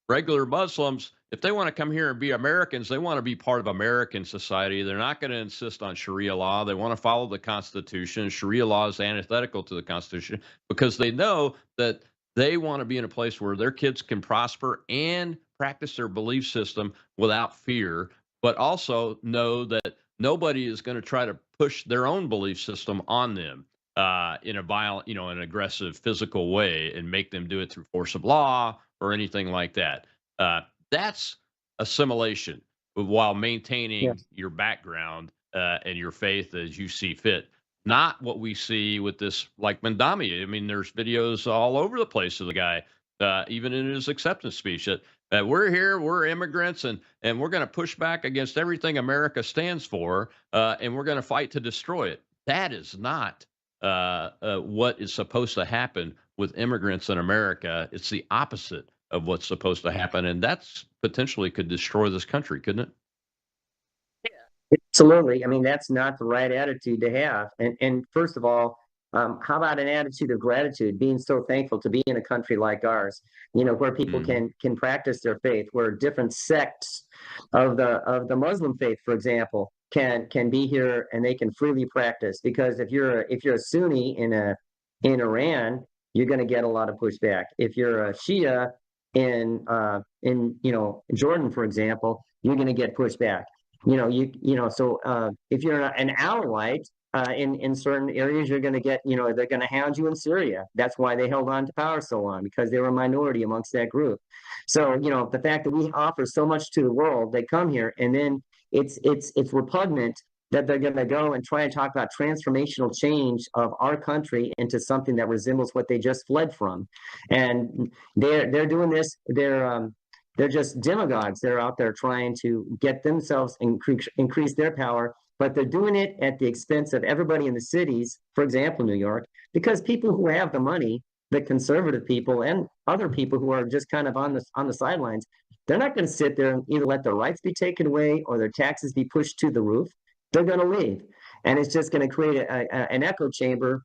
Regular Muslims, if they want to come here and be Americans, they want to be part of American society. They're not going to insist on Sharia law. They want to follow the Constitution. Sharia law is antithetical to the Constitution because they know that they want to be in a place where their kids can prosper and practice their belief system without fear, but also know that nobody is going to try to push their own belief system on them in a violent, an aggressive physical way and make them do it through force of law or anything like that. That's assimilation while maintaining your background and your faith as you see fit. Not what we see with this, like Mandami. I mean, there's videos all over the place of the guy, even in his acceptance speech, that we're here, we're immigrants, and we're going to push back against everything America stands for, and we're going to fight to destroy it. That is not what is supposed to happen with immigrants in America. It's the opposite of what's supposed to happen, and that's potentially could destroy this country, couldn't it?
Absolutely. I mean, that's not the right attitude to have. And first of all, how about an attitude of gratitude, being so thankful to be in a country like ours, where people can practice their faith, where different sects of the Muslim faith, for example, can be here and they can freely practice. Because if you're a Sunni in Iran, you're going to get a lot of pushback. If you're a Shia in Jordan, for example, you're going to get pushback. So if you're an Alawite in certain areas, you're going to get, they're going to hound you in Syria. That's why they held on to power so long, because they were a minority amongst that group. So, the fact that we offer so much to the world, they come here, and then it's repugnant that they're going to go and try and talk about transformational change of our country into something that resembles what they just fled from. And they're doing this. They're just demagogues. They're out there trying to get themselves increase their power, but they're doing it at the expense of everybody in the cities, for example, New York, because people who have the money, the conservative people and other people who are just kind of on the sidelines, they're not going to sit there and either let their rights be taken away or their taxes be pushed to the roof. They're going to leave. And it's just going to create an echo chamber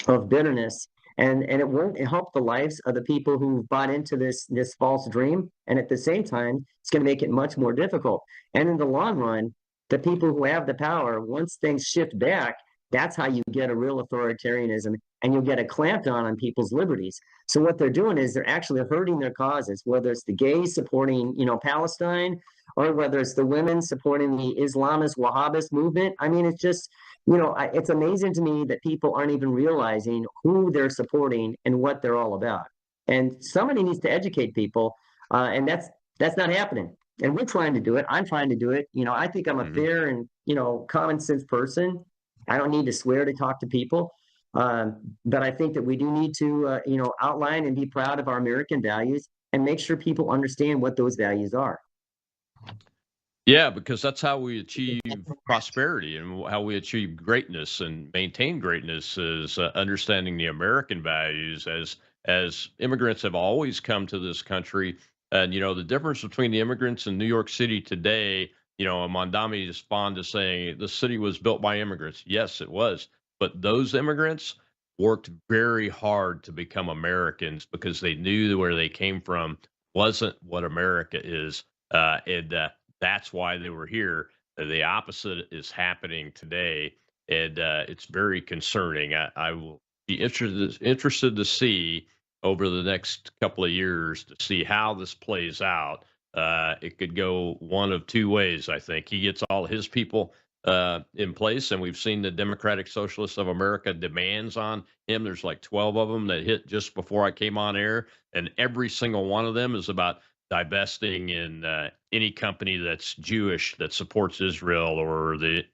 of bitterness. And it won't help the lives of the people who bought into this false dream. And at the same time, it's going to make it much more difficult. And in the long run, the people who have the power, once things shift back, that's how you get a real authoritarianism, and you'll get a clampdown on people's liberties. So what they're doing is they're actually hurting their causes, whether it's the gays supporting, Palestine, or whether it's the women supporting the Islamist Wahhabist movement. I mean, it's just, it's amazing to me that people aren't even realizing who they're supporting and what they're all about. And somebody needs to educate people, and that's not happening. And we're trying to do it. I'm trying to do it. I think I'm a fair and, common sense person. I don't need to swear to talk to people. But I think that we do need to, outline and be proud of our American values and make sure people understand what those values are.
Yeah, because that's how we achieve prosperity and how we achieve greatness and maintain greatness is understanding the American values as immigrants have always come to this country. And, you know, the difference between the immigrants in New York City today, you know, Mondami is fond of saying the city was built by immigrants. Yes, it was. But those immigrants worked very hard to become Americans because they knew where they came from wasn't what America is. And That's why they were here. The opposite is happening today, and it's very concerning. I will be interested to see over the next couple of years to see how this plays out. It could go one of two ways. I think he gets all his people in place, and we've seen the Democratic Socialists of America demands on him. There's like 12 of them that hit just before I came on air, and every single one of them is about divesting in any company that's Jewish that supports Israel, or the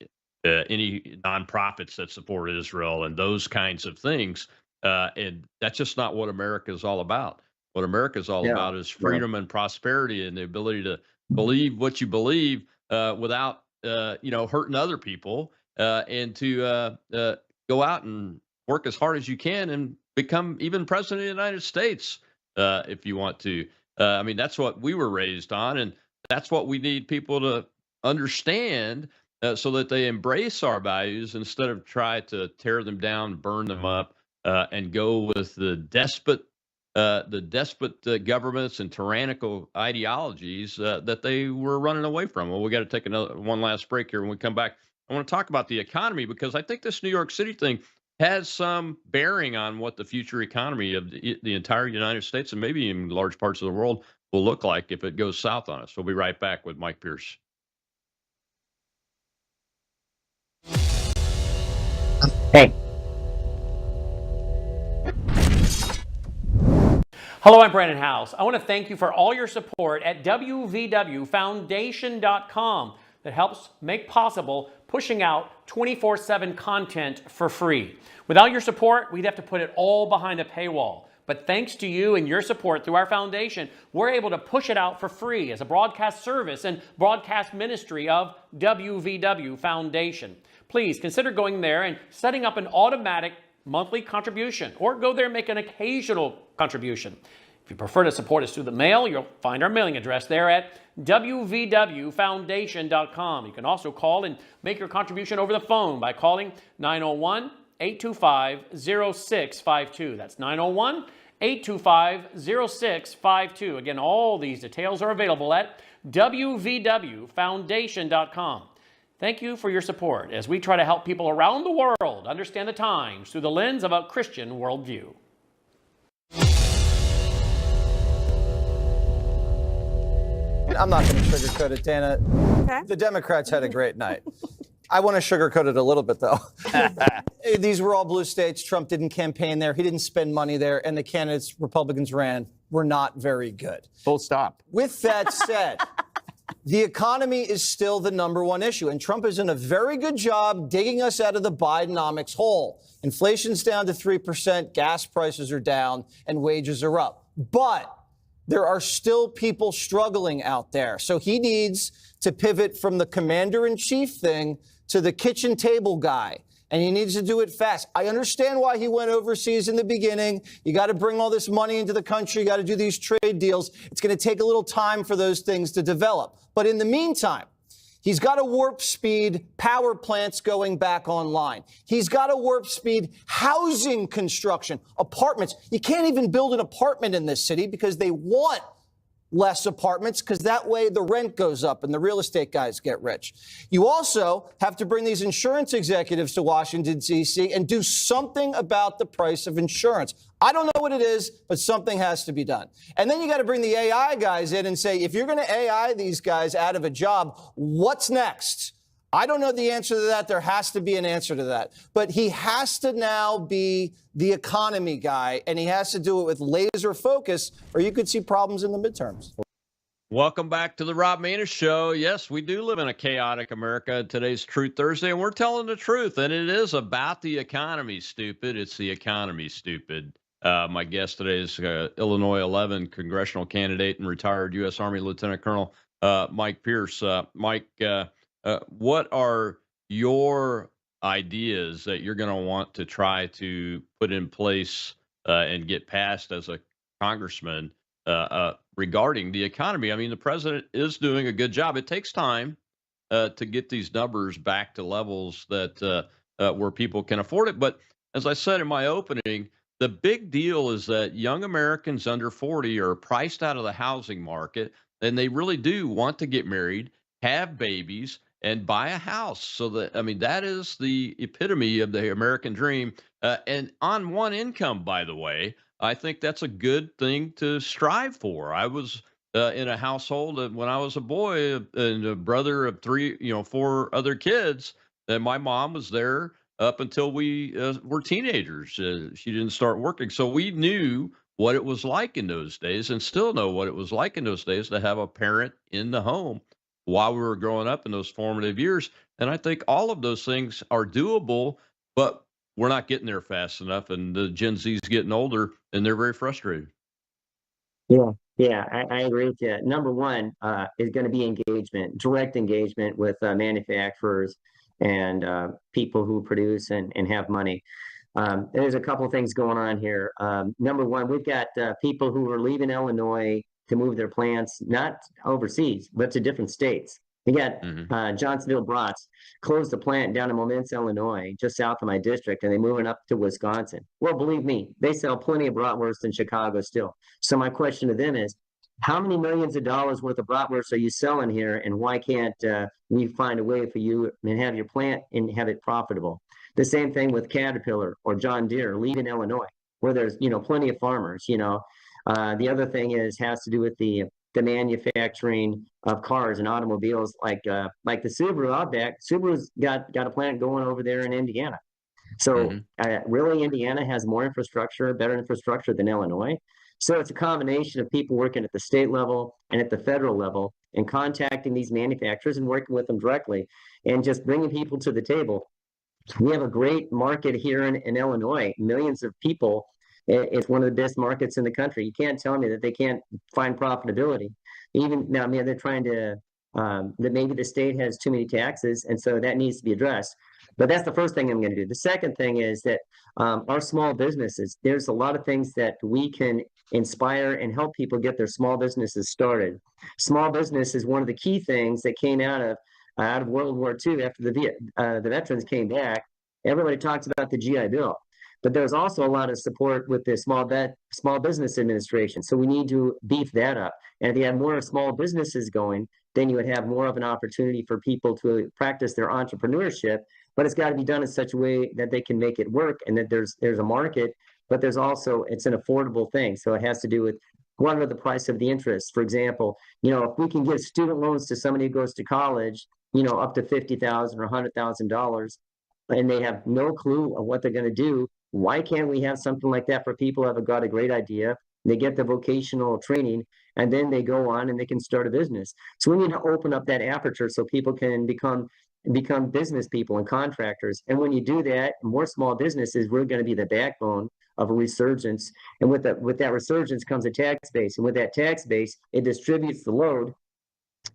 any nonprofits that support Israel, and those kinds of things. And that's just not what America is all about. What America is all
Yeah.
about is freedom and prosperity, and the ability to believe what you believe without hurting other people, and to go out and work as hard as you can and become even president of the United States if you want to. I mean, that's what we were raised on, and that's what we need people to understand so that they embrace our values instead of try to tear them down, burn them up, and go with the despot governments and tyrannical ideologies that they were running away from. Well, we got to take one last break here. When we come back, I want to talk about the economy, because I think this New York City thing has some bearing on what the future economy of the entire United States and maybe even large parts of the world will look like if it goes south on us. We'll be right back with Mike Pierce.
Hey.
Hello, I'm Brandon House. I want to thank you for all your support at wvwfoundation.com that helps make possible pushing out 24/7 content for free. Without your support, we'd have to put it all behind a paywall. But thanks to you and your support through our foundation, we're able to push it out for free as a broadcast service and broadcast ministry of WVW Foundation. Please consider going there and setting up an automatic monthly contribution, or go there and make an occasional contribution. If you prefer to support us through the mail, you'll find our mailing address there at wvwfoundation.com. You can also call and make your contribution over the phone by calling 901-825-0652. That's 901-825-0652. Again, all these details are available at wvwfoundation.com. Thank you for your support as we try to help people around the world understand the times through the lens of a Christian worldview.
I'm not going to sugarcoat it, Dana.
Okay.
The Democrats had a great night. I want to sugarcoat it a little bit, though. These were all blue states. Trump didn't campaign there. He didn't spend money there. And the candidates Republicans ran were not very good.
Full stop.
With that said, the economy is still the number one issue. And Trump has done a very good job digging us out of the Bidenomics hole. Inflation's down to 3%, gas prices are down, and wages are up. But there are still people struggling out there. So he needs to pivot from the commander-in-chief thing to the kitchen table guy. And he needs to do it fast. I understand why he went overseas in the beginning. You got to bring all this money into the country. You got to do these trade deals. It's going to take a little time for those things to develop. But in the meantime, he's got a warp speed power plants going back online. He's got a warp speed housing construction, apartments. You can't even build an apartment in this city because they want less apartments, because that way the rent goes up and the real estate guys get rich. You also have to bring these insurance executives to Washington, D.C. and do something about the price of insurance. I don't know what it is, but something has to be done. And then you got to bring the AI guys in and say, if you're going to AI these guys out of a job, what's next? I don't know the answer to that. There has to be an answer to that. But he has to now be the economy guy, and he has to do it with laser focus, or you could see problems in the midterms.
Welcome back to the Rob Maness Show. Yes, we do live in a chaotic America. Today's Truth Thursday, and we're telling the truth. And it is about the economy, stupid. It's the economy, stupid. My guest today is Illinois 11 congressional candidate and retired U.S. Army Lieutenant Colonel Mike Pierce. Mike, what are your ideas that you're going to want to try to put in place and get passed as a congressman regarding the economy? I mean, the president is doing a good job. It takes time to get these numbers back to levels that where people can afford it. But as I said in my opening, the big deal is that young Americans under 40 are priced out of the housing market, and they really do want to get married, have babies, and buy a house. So that, I mean, that is the epitome of the American dream. And on one income, by the way, I think that's a good thing to strive for. I was in a household when I was a boy and a brother of three, four other kids. And my mom was there up until we were teenagers. She didn't start working. So we knew what it was like in those days and still know what it was like in those days to have a parent in the home while we were growing up in those formative years. And I think all of those things are doable, but we're not getting there fast enough. And the Gen Z's getting older and they're very frustrated.
Yeah, I agree with you. Number one is going to be engagement, direct engagement with manufacturers and people who produce and have money. There's a couple of things going on here. Number one, we've got people who are leaving Illinois to move their plants, not overseas, but to different states. You got Johnsonville Brats closed the plant down in Maness, Illinois, just south of my district, and they're moving up to Wisconsin. Well, believe me, they sell plenty of bratwurst in Chicago still. So my question to them is, how many millions of dollars worth of bratwurst are you selling here, and why can't we find a way for you and have your plant and have it profitable? The same thing with Caterpillar or John Deere leaving Illinois, where there's plenty of farmers. The other thing has to do with the manufacturing of cars and automobiles, like the Subaru Outback. Subaru's got a plant going over there in Indiana. So really, Indiana has more infrastructure, better infrastructure than Illinois. So it's a combination of people working at the state level and at the federal level and contacting these manufacturers and working with them directly and just bringing people to the table. We have a great market here in Illinois, millions of people. It's one of the best markets in the country. You can't tell me that they can't find profitability. Even now, I mean, they're trying to, that maybe the state has too many taxes, and so that needs to be addressed. But that's the first thing I'm going to do. The second thing is that our small businesses, there's a lot of things that we can inspire and help people get their small businesses started. Small business is one of the key things that came out of World War II after the veterans came back. Everybody talks about the GI Bill, but there's also a lot of support with the Small Business Administration. So we need to beef that up. And if you have more small businesses going, then you would have more of an opportunity for people to practice their entrepreneurship. But it's got to be done in such a way that they can make it work and that there's a market, but there's also, it's an affordable thing. So it has to do with what are the price of the interest. For example, if we can give student loans to somebody who goes to college, up to $50,000 or $100,000, and they have no clue of what they're going to do, why can't we have something like that for people who have got a great idea? They get the vocational training, and then they go on and they can start a business. So we need to open up that aperture so people can become business people and contractors. And when you do that, more small businesses, we're going to be the backbone of a resurgence. And with that resurgence comes a tax base. And with that tax base, it distributes the load.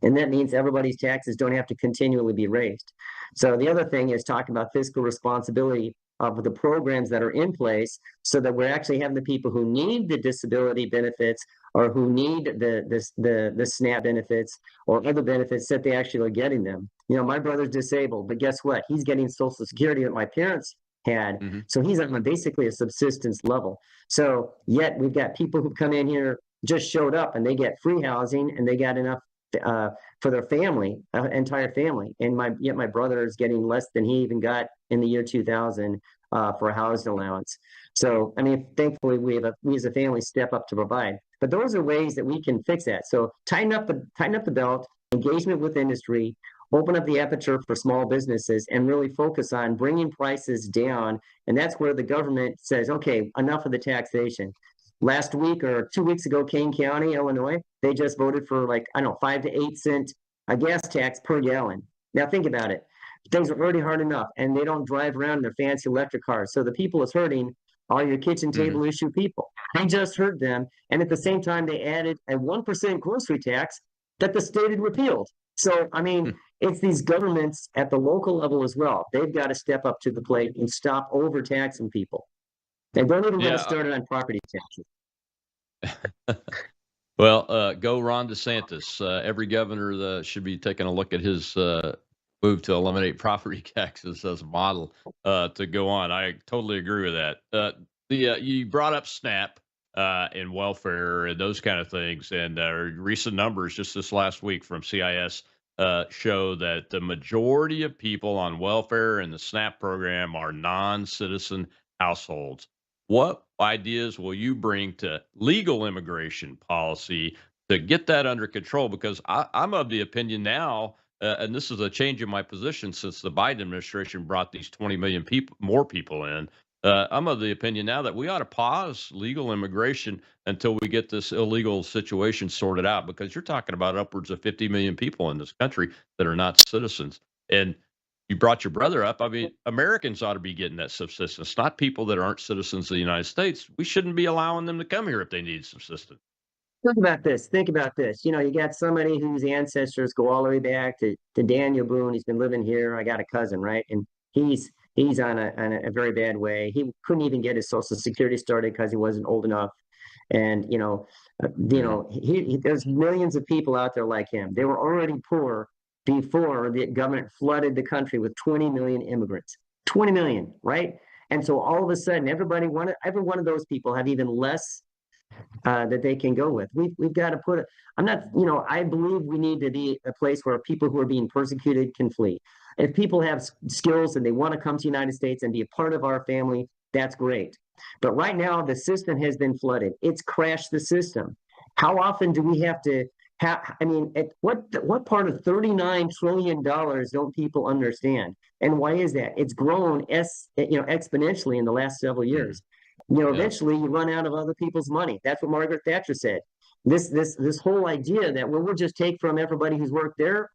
And that means everybody's taxes don't have to continually be raised. So the other thing is talking about fiscal responsibility of the programs that are in place so that we're actually having the people who need the disability benefits or who need the SNAP benefits or other benefits that they actually are getting them. My brother's disabled, but guess what? He's getting Social Security that my parents had. So he's on basically a subsistence level. So yet we've got people who come in here, just showed up, and they get free housing and they got enough for their family, entire family. And yet my brother is getting less than he even got in the year 2000 for a housing allowance. So, I mean, thankfully we as a family step up to provide. But those are ways that we can fix that. So tighten up the belt, engagement with industry, open up the aperture for small businesses, and really focus on bringing prices down. And that's where the government says, okay, enough of the taxation. Last week or 2 weeks ago, Kane County, Illinois, they just voted for 5 to 8 cent a gas tax per gallon. Now think about it. Things are already hard enough, and they don't drive around in their fancy electric cars. So the people it's hurting all your kitchen table issue people. They just heard them. And at the same time, they added a 1% grocery tax that the state had repealed. So, I mean, it's these governments at the local level as well. They've got to step up to the plate and stop overtaxing people. And don't even get us started on property taxes.
Well, go Ron DeSantis. Every governor should be taking a look at his move to eliminate property taxes as a model to go on. I totally agree with that. You brought up SNAP and welfare and those kind of things, and recent numbers just this last week from CIS show that the majority of people on welfare and the SNAP program are non-citizen households. What ideas will you bring to legal immigration policy to get that under control? Because I'm of the opinion now, and this is a change in my position since the Biden administration brought these 20 million more people in. I'm of the opinion now that we ought to pause legal immigration until we get this illegal situation sorted out, because you're talking about upwards of 50 million people in this country that are not citizens. And you brought your brother up. I mean, Americans ought to be getting that subsistence, not people that aren't citizens of the United States. We shouldn't be allowing them to come here if they need subsistence.
Think about this. Think about this. You know, you got somebody whose ancestors go all the way back to Daniel Boone. He's been living here. I got a cousin, right? And he's on a very bad way. He couldn't even get his Social Security started because he wasn't old enough. And there's millions of people out there like him. They were already poor before the government flooded the country with 20 million immigrants. 20 million, right? And so all of a sudden, every one of those people have even less that they can go with. We've got to put it. I believe we need to be a place where people who are being persecuted can flee. If people have skills and they want to come to the United States and be a part of our family, that's great. But right now, the system has been flooded. It's crashed the system. How often do we have to what part of $39 trillion don't people understand? And why is that? It's grown exponentially in the last several years. Eventually you run out of other people's money. That's what Margaret Thatcher said. This whole idea that we'll just take from everybody who's worked there.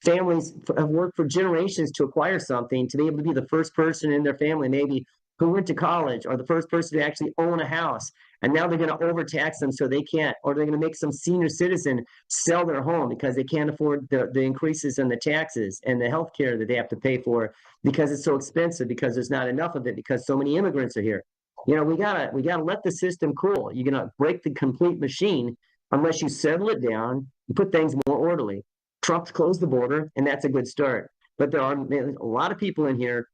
Families have worked for generations to acquire something, to be able to be the first person in their family, maybe who went to college, or the first person to actually own a house. And now they're going to overtax them so they can't, or they're going to make some senior citizen sell their home because they can't afford the increases in the taxes and the health care that they have to pay for because it's so expensive, because there's not enough of it, because so many immigrants are here. We gotta let the system cool. You're gonna break the complete machine unless you settle it down and put things more orderly. Trump's closed the border, and that's a good start. But there's a lot of people in here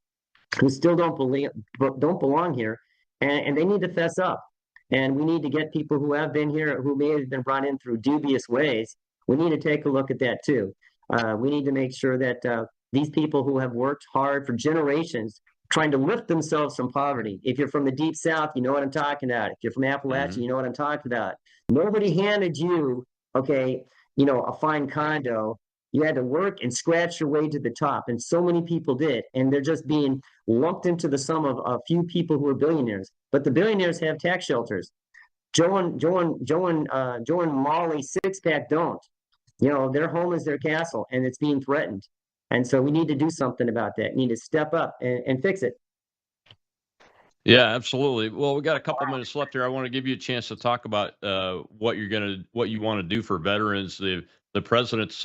who still don't belong here, and they need to fess up. And we need to get people who have been here, who may have been brought in through dubious ways. We need to take a look at that too. We need to make sure that these people who have worked hard for generations, trying to lift themselves from poverty. If you're from the Deep South, you know what I'm talking about. If you're from Appalachia, you know what I'm talking about. Nobody handed you, a fine condo. You had to work and scratch your way to the top, and so many people did. And they're just being lumped into the sum of a few people who are billionaires. But the billionaires have tax shelters. Joe and Molly Six-Pack don't. Their home is their castle, and it's being threatened. And so we need to do something about that. We need to step up and fix it.
Yeah, absolutely. Well, we got a couple minutes left here. I want to give you a chance to talk about what you want to do for veterans. The president's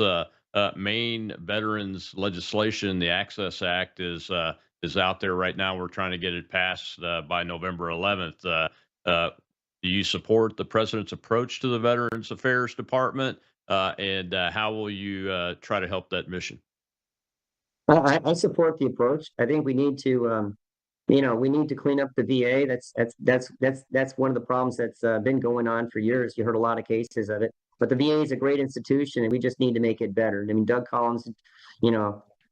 main veterans legislation, the Access Act, is out there right now. We're trying to get it passed by November 11th. Do you support the president's approach to the Veterans Affairs Department? And how will you try to help that mission?
I support the approach. I think we need to, we need to clean up the VA. That's one of the problems that's been going on for years. You heard a lot of cases of it, but the VA is a great institution, and we just need to make it better. I mean, Doug Collins,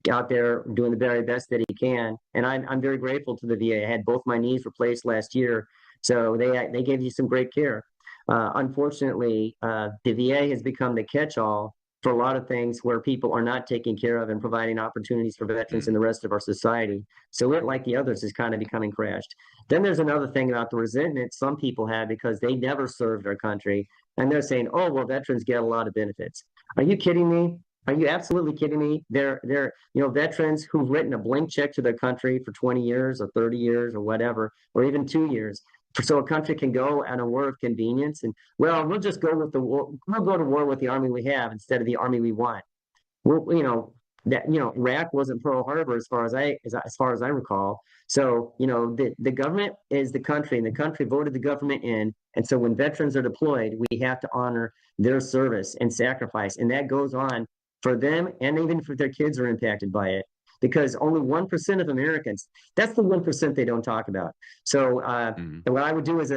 out there doing the very best that he can, and I'm very grateful to the VA. I had both my knees replaced last year, so they gave you some great care. Unfortunately, the VA has become the catch-all for a lot of things where people are not taken care of and providing opportunities for veterans and the rest of our society. So it, like the others, is kind of becoming crashed. Then there's another thing about the resentment some people have because they never served our country, and they're saying, oh, well, veterans get a lot of benefits. Are you kidding me? Are you absolutely kidding me? They're veterans who've written a blank check to their country for 20 years or 30 years or whatever, or even 2 years. So a country can go on a war of convenience and, well, we'll just go with we'll go to war with the army we have instead of the army we want. Iraq wasn't Pearl Harbor as far as I recall. So, the government is the country, and the country voted the government in. And so when veterans are deployed, we have to honor their service and sacrifice. And that goes on for them, and even if their kids are impacted by it, because only 1% of Americans, that's the 1% they don't talk about. So what I would do as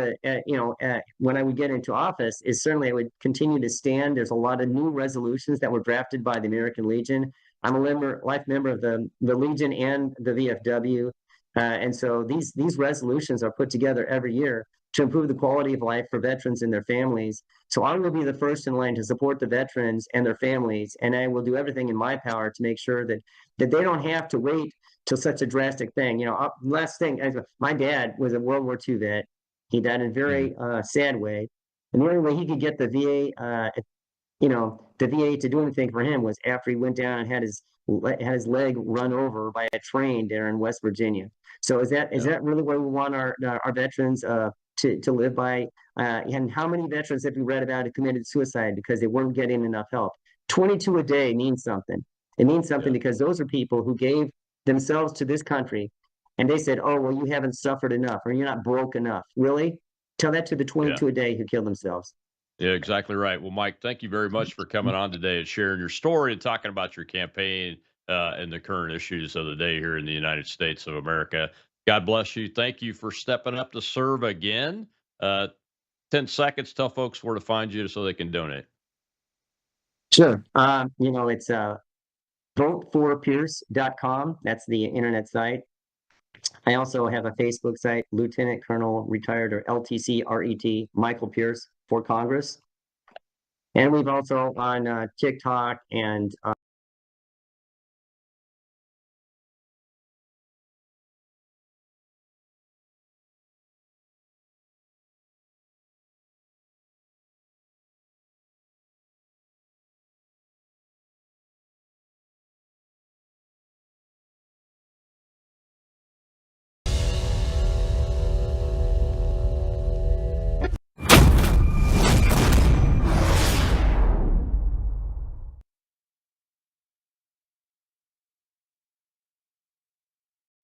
when I would get into office is certainly I would continue to stand. There's a lot of new resolutions that were drafted by the American Legion. I'm a life member of the Legion and the VFW. And so these resolutions are put together every year to improve the quality of life for veterans and their families. So I will be the first in line to support the veterans and their families, and I will do everything in my power to make sure that they don't have to wait till such a drastic thing. Last thing, my dad was a World War II vet. He died in a very sad way, and the only way he could get the VA, the VA to do anything for him was after he went down and had his leg run over by a train there in West Virginia. So is that really where we want our veterans to live by? And how many veterans have we read about who committed suicide because they weren't getting enough help? 22 a day means something. It means something because those are people who gave themselves to this country, and they said, "Oh, well, you haven't suffered enough, or you're not broke enough." Really? Tell that to the 22 a day who killed themselves.
Yeah, exactly right. Well, Mike, thank you very much for coming on today and sharing your story and talking about your campaign and the current issues of the day here in the United States of America. God bless you. Thank you for stepping up to serve again. 10 seconds, tell folks where to find you so they can donate.
Sure. It's voteforpierce.com. That's the internet site. I also have a Facebook site, Lieutenant Colonel Retired, or LTC RET, Michael Pierce for Congress. And we've also on TikTok and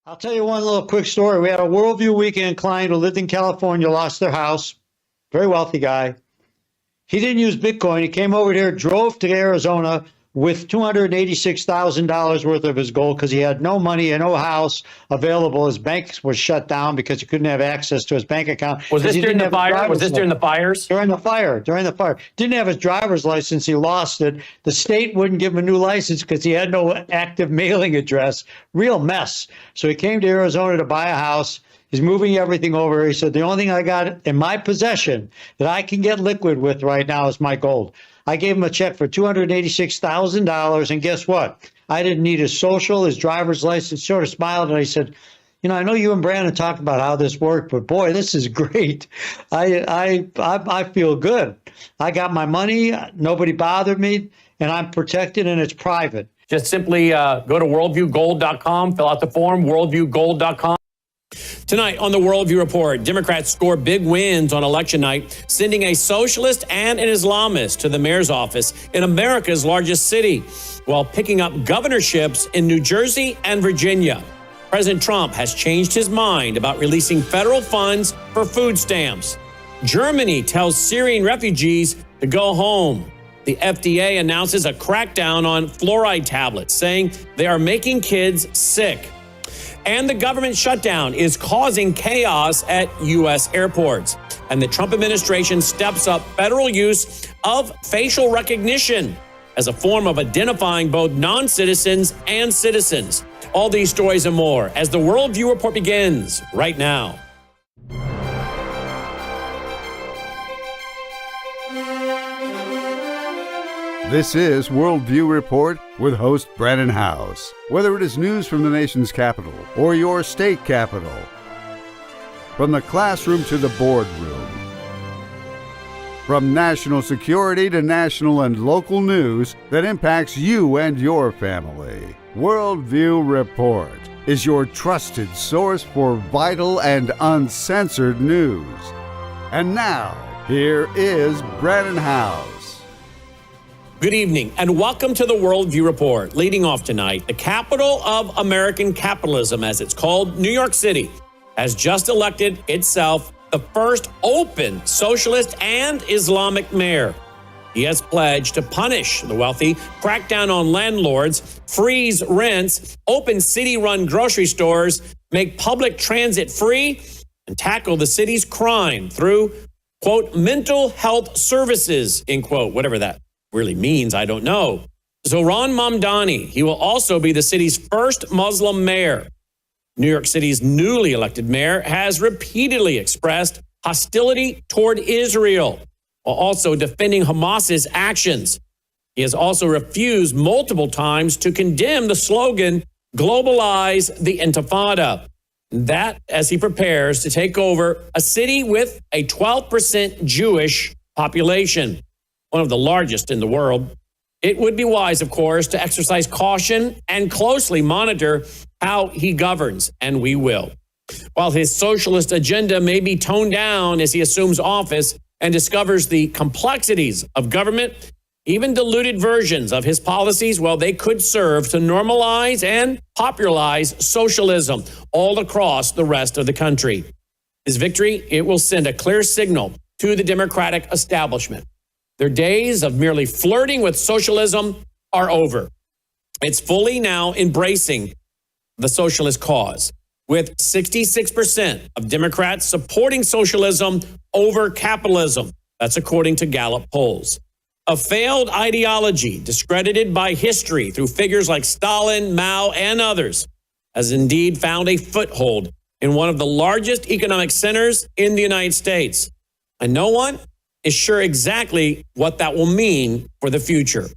I'll tell you one little quick story. We had a Worldview Weekend client who lived in California, lost their house. Very wealthy guy. He didn't use Bitcoin. He came over here, drove to Arizona with $286,000 worth of his gold because he had no money and no house available. His bank was shut down because he couldn't have access to his bank account.
Was this during the fire? Was this during the fires?
During the fire. Didn't have his driver's license. He lost it. The state wouldn't give him a new license because he had no active mailing address. Real mess. So he came to Arizona to buy a house. He's moving everything over. He said, the only thing I got in my possession that I can get liquid with right now is my gold. I gave him a check for $286,000, and guess what? I didn't need his social, his driver's license. Sort of smiled, and I said, I know you and Brandon talked about how this worked, but boy, this is great. I feel good. I got my money. Nobody bothered me, and I'm protected, and it's private.
Just simply go to worldviewgold.com, fill out the form, worldviewgold.com. Tonight on the Worldview Report, Democrats score big wins on election night, sending a socialist and an Islamist to the mayor's office in America's largest city, while picking up governorships in New Jersey and Virginia. President Trump has changed his mind about releasing federal funds for food stamps. Germany tells Syrian refugees to go home. The FDA announces a crackdown on fluoride tablets, saying they are making kids sick. And the government shutdown is causing chaos at U.S. airports. And the Trump administration steps up federal use of facial recognition as a form of identifying both non-citizens and citizens. All these stories and more as the Worldview Report begins right now.
This is Worldview Report with host Brandon House. Whether it is news from the nation's capital or your state capital, from the classroom to the boardroom, From national security to national and local news that impacts you and your family. Worldview Report is your trusted source for vital and uncensored news. And now, here is Brannon Howse.
Good evening and welcome to the Worldview Report. Leading off tonight, the capital of American capitalism, as it's called, New York City, has just elected itself the first open socialist and Islamic mayor. He has pledged to punish the wealthy, crack down on landlords, freeze rents, open city-run grocery stores, make public transit free, and tackle the city's crime through, quote, mental health services, end quote, whatever that really means, I don't know. Zohran Mamdani, he will also be the city's first Muslim mayor. New York City's newly elected mayor has repeatedly expressed hostility toward Israel, while also defending Hamas's actions. He has also refused multiple times to condemn the slogan, globalize the Intifada. That as he prepares to take over a city with a 12% Jewish population, one of the largest in the world. It would be wise, of course, to exercise caution and closely monitor how he governs, and we will. While his socialist agenda may be toned down as he assumes office and discovers the complexities of government, even diluted versions of his policies, well, they could serve to normalize and popularize socialism all across the rest of the country. His victory, it will send a clear signal to the Democratic establishment. Their days of merely flirting with socialism are over. It's fully now embracing the socialist cause, with 66% of Democrats supporting socialism over capitalism. That's according to Gallup polls. A failed ideology discredited by history through figures like Stalin, Mao, and others has indeed found a foothold in one of the largest economic centers in the United States. And no one is sure exactly what that will mean for the future.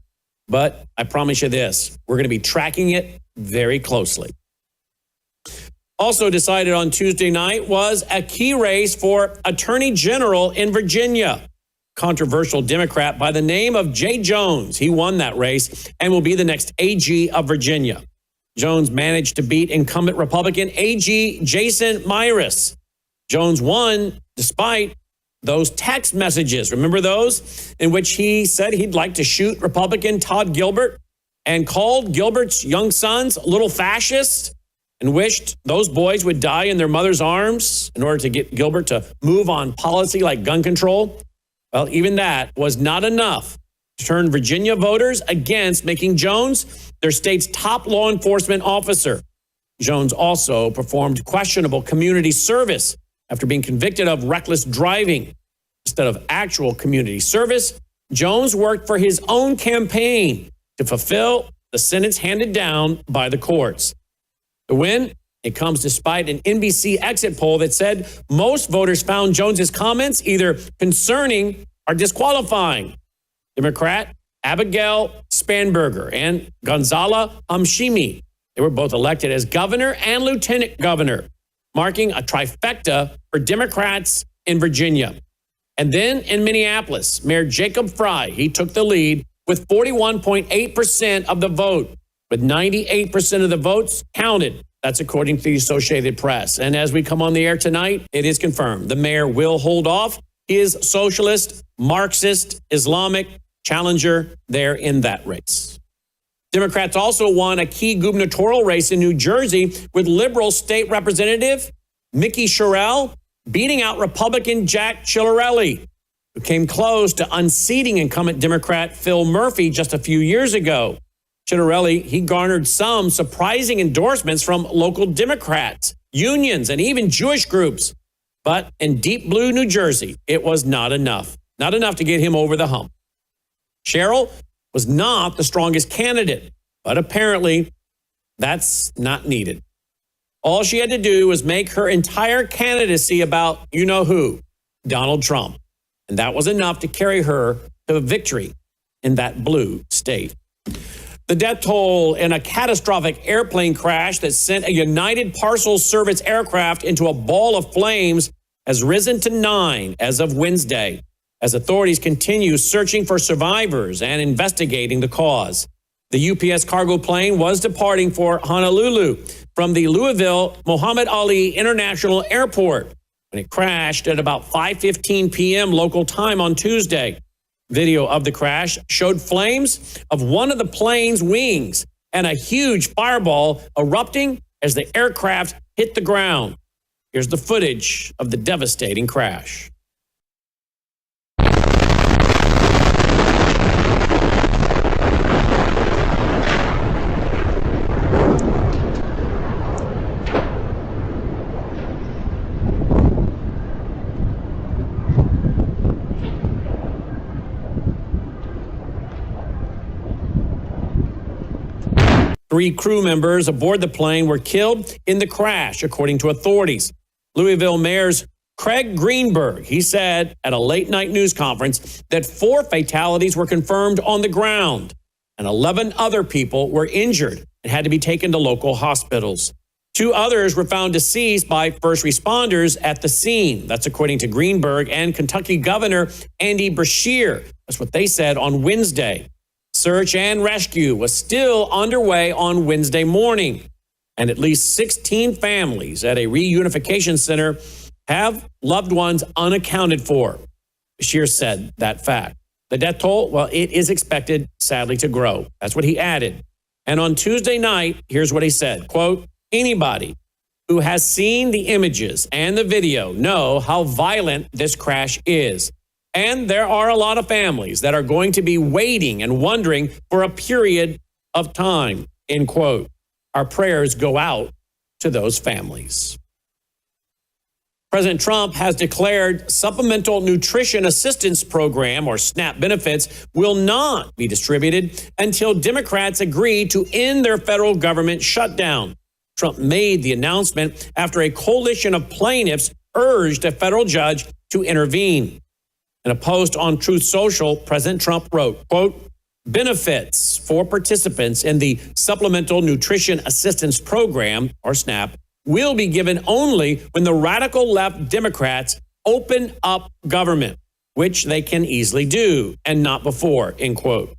But I promise you this, we're going to be tracking it very closely. Also decided on Tuesday night was a key race for Attorney General in Virginia. Controversial Democrat by the name of Jay Jones. He won that race and will be the next AG of Virginia. Jones managed to beat incumbent Republican AG Jason Myris. Jones won despite those text messages, remember those, in which he said he'd like to shoot Republican Todd Gilbert and called Gilbert's young sons little fascists and wished those boys would die in their mother's arms in order to get Gilbert to move on policy like gun control? Well, even that was not enough to turn Virginia voters against making Jones their state's top law enforcement officer. Jones also performed questionable community service after being convicted of reckless driving. Instead of actual community service, Jones worked for his own campaign to fulfill the sentence handed down by the courts. The win, it comes despite an NBC exit poll that said most voters found Jones's comments either concerning or disqualifying. Democrat Abigail Spanberger and Gonzalo Hamshimi, they were both elected as governor and lieutenant governor, marking a trifecta for Democrats in Virginia. And then in Minneapolis, Mayor Jacob Frey, he took the lead with 41.8% of the vote, with 98% of the votes counted. That's according to the Associated Press. And as we come on the air tonight, it is confirmed the mayor will hold off his socialist, Marxist, Islamic challenger there in that race. Democrats also won a key gubernatorial race in New Jersey with liberal state representative Mickey Sherrill beating out Republican Jack Ciattarelli, who came close to unseating incumbent Democrat Phil Murphy just a few years ago. Ciattarelli, he garnered some surprising endorsements from local Democrats, unions, and even Jewish groups. But in deep blue New Jersey, it was not enough. Not enough to get him over the hump. Sherrill was not the strongest candidate, but apparently that's not needed. All she had to do was make her entire candidacy about you-know-who, Donald Trump. And that was enough to carry her to a victory in that blue state. The death toll in a catastrophic airplane crash that sent a United Parcels Service aircraft into a ball of flames has risen to 9 as of Wednesday. as authorities continue searching for survivors and investigating the cause. The UPS cargo plane was departing for Honolulu from the Louisville Muhammad Ali International Airport when it crashed at about 5:15 p.m. local time on Tuesday. Video of the crash showed flames of one of the plane's wings and a huge fireball erupting as the aircraft hit the ground. Here's the footage of the devastating crash. Three crew members aboard the plane were killed in the crash, according to authorities. Louisville Mayor's Craig Greenberg, he said at a late-night news conference that 4 fatalities were confirmed on the ground and 11 other people were injured and had to be taken to local hospitals. 2 others were found deceased by first responders at the scene. That's according to Greenberg and Kentucky Governor Andy Beshear. That's what they said on Wednesday. Search and rescue was still underway on Wednesday morning, and at least 16 families at a reunification center have loved ones unaccounted for. Beshear said that fact. The death toll, well, it is expected, sadly, to grow. That's what he added. And on Tuesday night, here's what he said, quote, anybody who has seen the images and the video know how violent this crash is. And there are a lot of families that are going to be waiting and wondering for a period of time, end quote. Our prayers go out to those families. President Trump has declared Supplemental Nutrition Assistance Program, or SNAP benefits, will not be distributed until Democrats agree to end their federal government shutdown. Trump made the announcement after a coalition of plaintiffs urged a federal judge to intervene. In a post on Truth Social, President Trump wrote, quote, benefits for participants in the Supplemental Nutrition Assistance Program, or SNAP, will be given only when the radical left Democrats open up government, which they can easily do, and not before, end quote.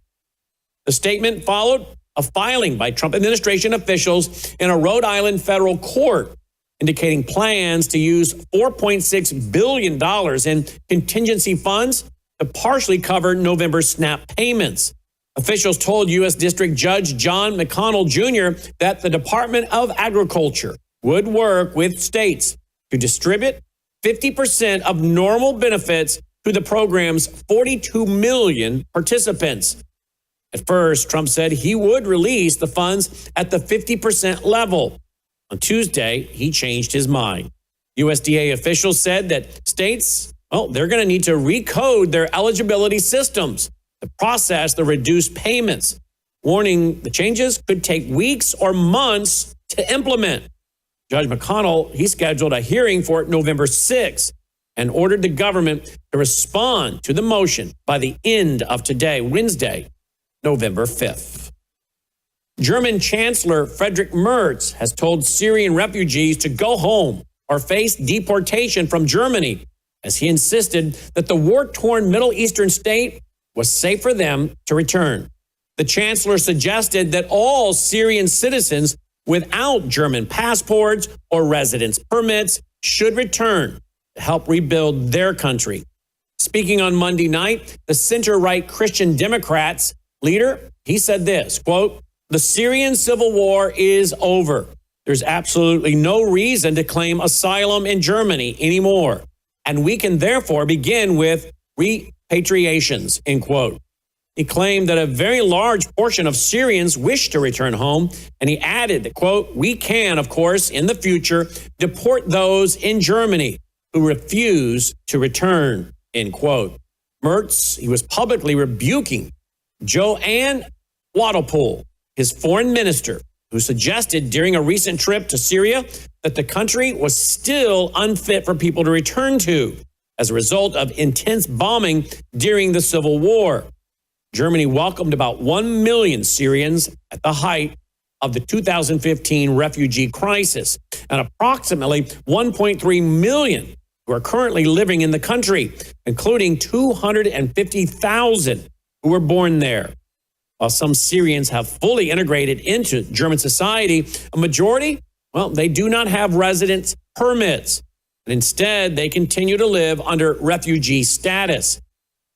The statement followed a filing by Trump administration officials in a Rhode Island federal court indicating plans to use $4.6 billion in contingency funds to partially cover November SNAP payments. Officials told U.S. District Judge John McConnell Jr. that the Department of Agriculture would work with states to distribute 50% of normal benefits to the program's 42 million participants. At first, Trump said he would release the funds at the 50% level. On Tuesday, he changed his mind. USDA officials said that states, well, they're going to need to recode their eligibility systems to process the reduced payments, warning the changes could take weeks or months to implement. Judge McConnell, he scheduled a hearing for November 6th and ordered the government to respond to the motion by the end of today, Wednesday, November 5th. German Chancellor Friedrich Merz has told Syrian refugees to go home or face deportation from Germany, as he insisted that the war-torn Middle Eastern state was safe for them to return. The chancellor suggested that all Syrian citizens without German passports or residence permits should return to help rebuild their country. Speaking on Monday night, the center-right Christian Democrats leader, he said this, quote, the Syrian civil war is over. There's absolutely no reason to claim asylum in Germany anymore. And we can therefore begin with repatriations, end quote. He claimed that a very large portion of Syrians wish to return home. And he added that, quote, we can, of course, in the future, deport those in Germany who refuse to return, end quote. Merz, he was publicly rebuking Joanne Wadelpool, his foreign minister, who suggested during a recent trip to Syria that the country was still unfit for people to return to as a result of intense bombing during the civil war. Germany welcomed about 1 million Syrians at the height of the 2015 refugee crisis, and approximately 1.3 million who are currently living in the country, including 250,000 who were born there. While some Syrians have fully integrated into German society, a majority, well, they do not have residence permits. And instead, they continue to live under refugee status.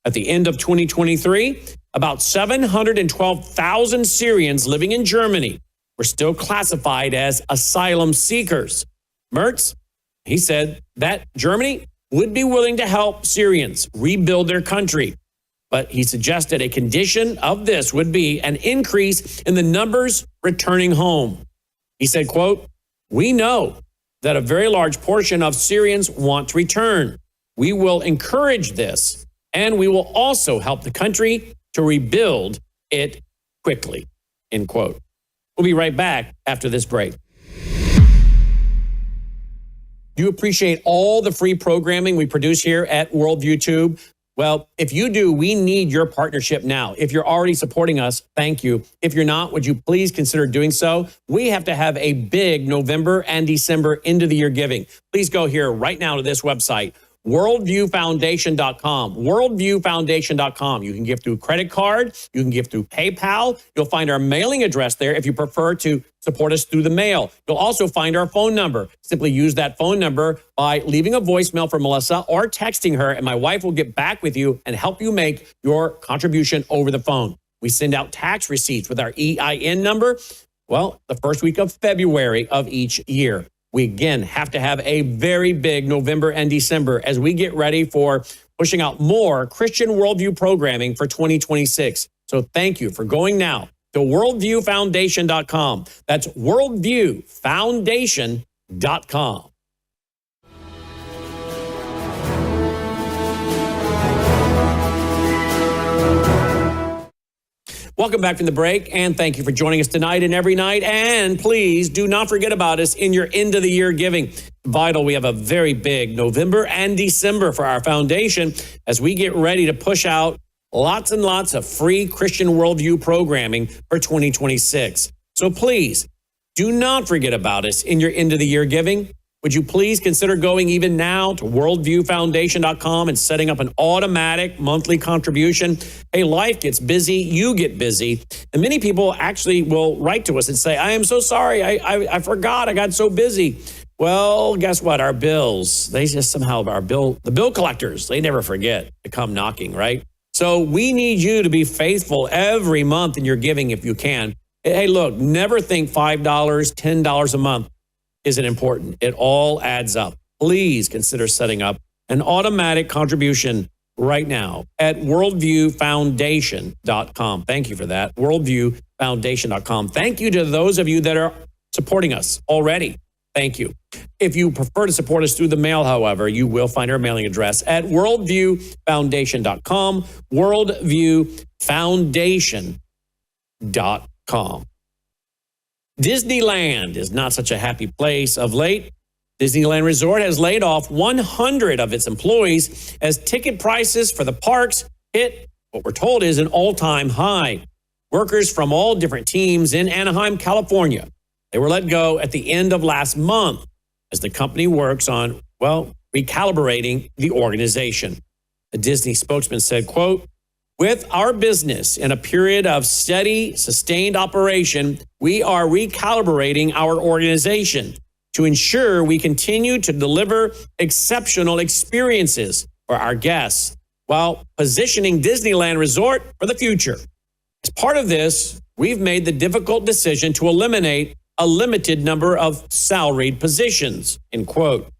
At the end of 2023, about 712,000 Syrians living in Germany were still classified as asylum seekers. Merz, he said that Germany would be willing to help Syrians rebuild their country. But he suggested a condition of this would be an increase in the numbers returning home. He said, quote, "We know that a very large portion of Syrians want to return. We will encourage this, and we will also help the country to rebuild it quickly," end quote. We'll be right back after this break. Do you appreciate all the free programming we produce here at Worldview Tube? Well, if you do, we need your partnership now. If you're already supporting us, thank you. If you're not, would you please consider doing so? We have to have a big November and December end of the year giving. Please go here right now to this website, worldviewfoundation.com, worldviewfoundation.com. You can give through credit card. You can give through PayPal. You'll find our mailing address there if you prefer to support us through the mail. You'll also find our phone number. Simply use that phone number by leaving a voicemail for Melissa or texting her, and my wife will get back with you and help you make your contribution over the phone. We send out tax receipts with our EIN number, well, the first week of February of each year. We, again, have to have a very big November and December as we get ready for pushing out more Christian Worldview programming for 2026. So thank you for going now to worldviewfoundation.com. That's worldviewfoundation.com. Welcome back from the break, and thank you for joining us tonight and every night. And please do not forget about us in your end of the year giving. Vital, we have a very big November and December for our foundation as we get ready to push out lots and lots of free Christian Worldview programming for 2026. So please do not forget about us in your end of the year giving. Would you please consider going even now to worldviewfoundation.com and setting up an automatic monthly contribution? Hey, life gets busy, you get busy, and many people actually will write to us and say, I am so sorry, I forgot, I got so busy. Well, guess what? Our bills, they just somehow, the bill collectors, they never forget to come knocking, right? So we need you to be faithful every month in your giving if you can. Hey, look, never think $5, $10 a month isn't important. It all adds up. Please consider setting up an automatic contribution right now at worldviewfoundation.com. Thank you for that. Worldviewfoundation.com. Thank you to those of you that are supporting us already. Thank you. If you prefer to support us through the mail, however, you will find our mailing address at worldviewfoundation.com, worldviewfoundation.com. Disneyland is not such a happy place of late. Disneyland Resort has laid off 100 of its employees as ticket prices for the parks hit what we're told is an all-time high. Workers from all different teams in Anaheim, California, they were let go at the end of last month as the company works on, well, recalibrating the organization. The Disney spokesman said, quote, "With our business in a period of steady, sustained operation, we are recalibrating our organization to ensure we continue to deliver exceptional experiences for our guests while positioning Disneyland Resort for the future. As part of this, we've made the difficult decision to eliminate a limited number of salaried positions," end quote.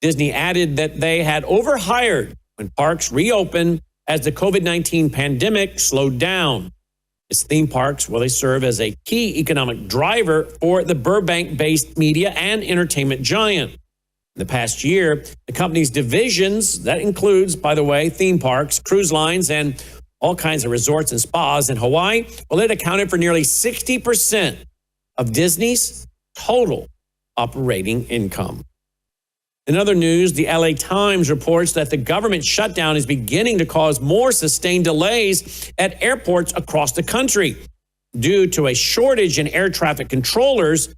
Disney added that they had overhired when parks reopened as the COVID-19 pandemic slowed down. Its theme parks, well, they serve as a key economic driver for the Burbank-based media and entertainment giant. In the past year, the company's divisions, that includes, by the way, theme parks, cruise lines, and all kinds of resorts and spas in Hawaii, well, it accounted for nearly 60% of Disney's total operating income. In other news, the LA Times reports that the government shutdown is beginning to cause more sustained delays at airports across the country due to a shortage in air traffic controllers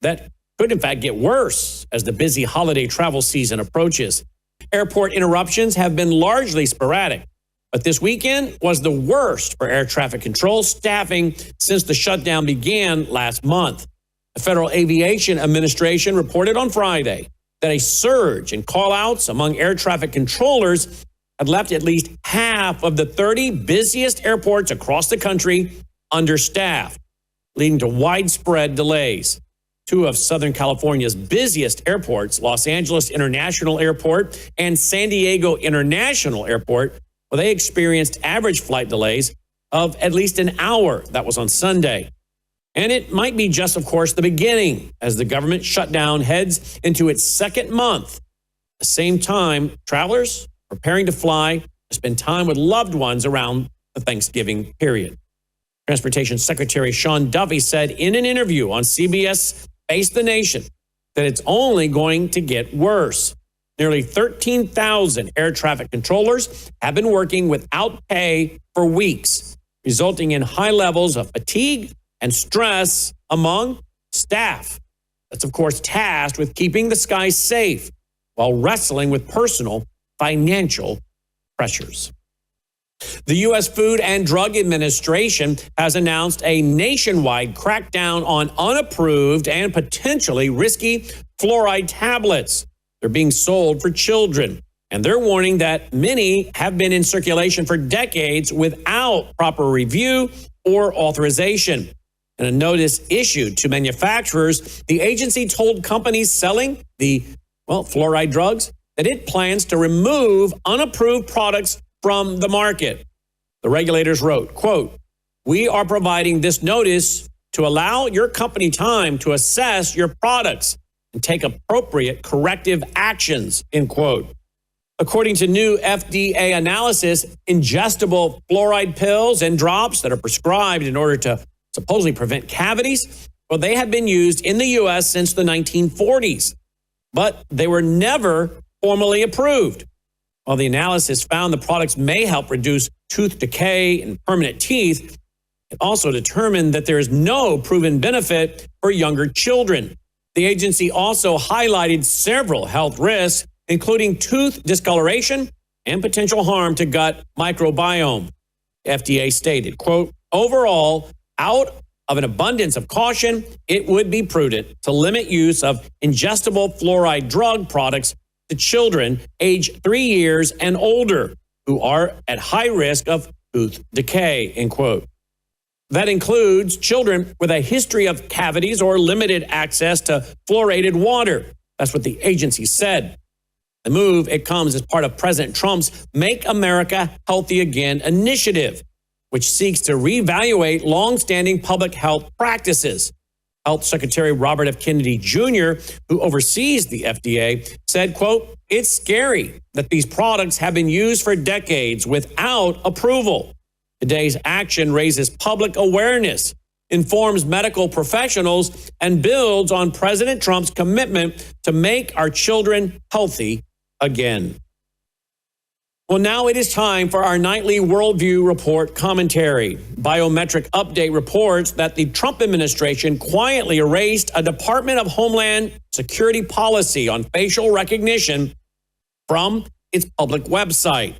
that could, in fact, get worse as the busy holiday travel season approaches. airport interruptions have been largely sporadic, but this weekend was the worst for air traffic control staffing since the shutdown began last month. The Federal Aviation Administration reported on Friday that a surge in call-outs among air traffic controllers had left at least half of the 30 busiest airports across the country understaffed, leading to widespread delays. Two of Southern California's busiest airports, Los Angeles International Airport and San Diego International Airport, well, they experienced average flight delays of at least an hour. That was on Sunday. And it might be just, of course, the beginning as the government shutdown heads into its second month. At the same time, travelers preparing to fly to spend time with loved ones around the Thanksgiving period. Transportation Secretary Sean Duffy said in an interview on CBS Face the Nation that it's only going to get worse. Nearly 13,000 air traffic controllers have been working without pay for weeks, resulting in high levels of fatigue and stress among staff. That's, of course, tasked with keeping the skies safe while wrestling with personal financial pressures. The U.S. Food and Drug Administration has announced a nationwide crackdown on unapproved and potentially risky fluoride tablets. They're being sold for children, and they're warning that many have been in circulation for decades without proper review or authorization. In a notice issued to manufacturers, the agency told companies selling the, fluoride drugs that it plans to remove unapproved products from the market. The regulators wrote, quote, "We are providing this notice to allow your company time to assess your products and take appropriate corrective actions," end quote. According to new FDA analysis, ingestible fluoride pills and drops that are prescribed in order to supposedly prevent cavities, well, they have been used in the U.S. since the 1940s, but they were never formally approved. While the analysis found the products may help reduce tooth decay and permanent teeth, it also determined that there is no proven benefit for younger children. The agency also highlighted several health risks, including tooth discoloration and potential harm to gut microbiome. The FDA stated, quote, "Overall, out of an abundance of caution, it would be prudent to limit use of ingestible fluoride drug products to children age 3 years and older who are at high risk of tooth decay," end quote. That includes children with a history of cavities or limited access to fluoridated water. That's what the agency said. The move, it comes as part of President Trump's Make America Healthy Again initiative, which seeks to reevaluate longstanding public health practices. Health Secretary Robert F. Kennedy Jr., who oversees the FDA, said, quote, "It's scary that these products have been used for decades without approval. Today's action raises public awareness, informs medical professionals, and builds on President Trump's commitment to make our children healthy again." Well, now it is time for our nightly Worldview Report commentary. Biometric Update reports that the Trump administration quietly erased a Department of Homeland Security policy on facial recognition from its public website,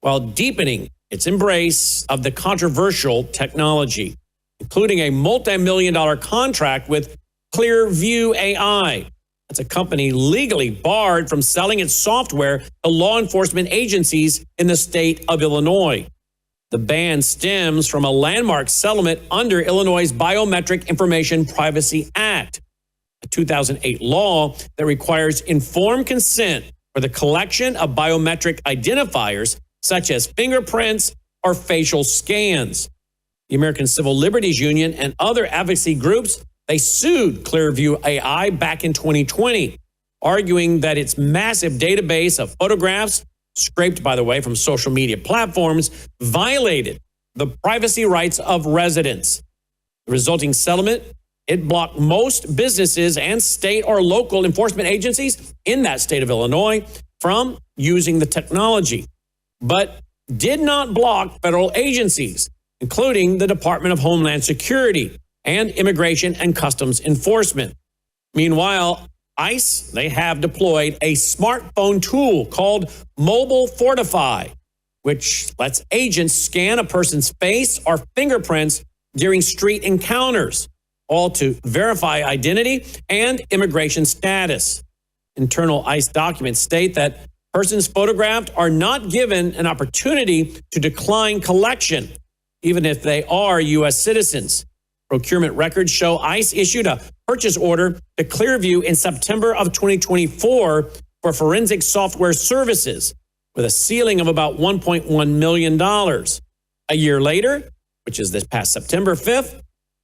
while deepening its embrace of the controversial technology, including a multi-million-dollar contract with Clearview AI. That's a company legally barred from selling its software to law enforcement agencies in the state of Illinois. The ban stems from a landmark settlement under Illinois' Biometric Information Privacy Act, a 2008 law that requires informed consent for the collection of biometric identifiers such as fingerprints or facial scans. The American Civil Liberties Union and other advocacy groups, they sued Clearview AI back in 2020, arguing that its massive database of photographs, scraped, by the way, from social media platforms, violated the privacy rights of residents. The resulting settlement, it blocked most businesses and state or local enforcement agencies in that state of Illinois from using the technology, but did not block federal agencies, including the Department of Homeland Security and Immigration and Customs Enforcement. Meanwhile, ICE, they have deployed a smartphone tool called Mobile Fortify, which lets agents scan a person's face or fingerprints during street encounters, all to verify identity and immigration status. Internal ICE documents state that persons photographed are not given an opportunity to decline collection, even if they are U.S. citizens. Procurement records show ICE issued a purchase order to Clearview in September of 2024 for forensic software services with a ceiling of about $1.1 million. A year later, which is this past September 5th,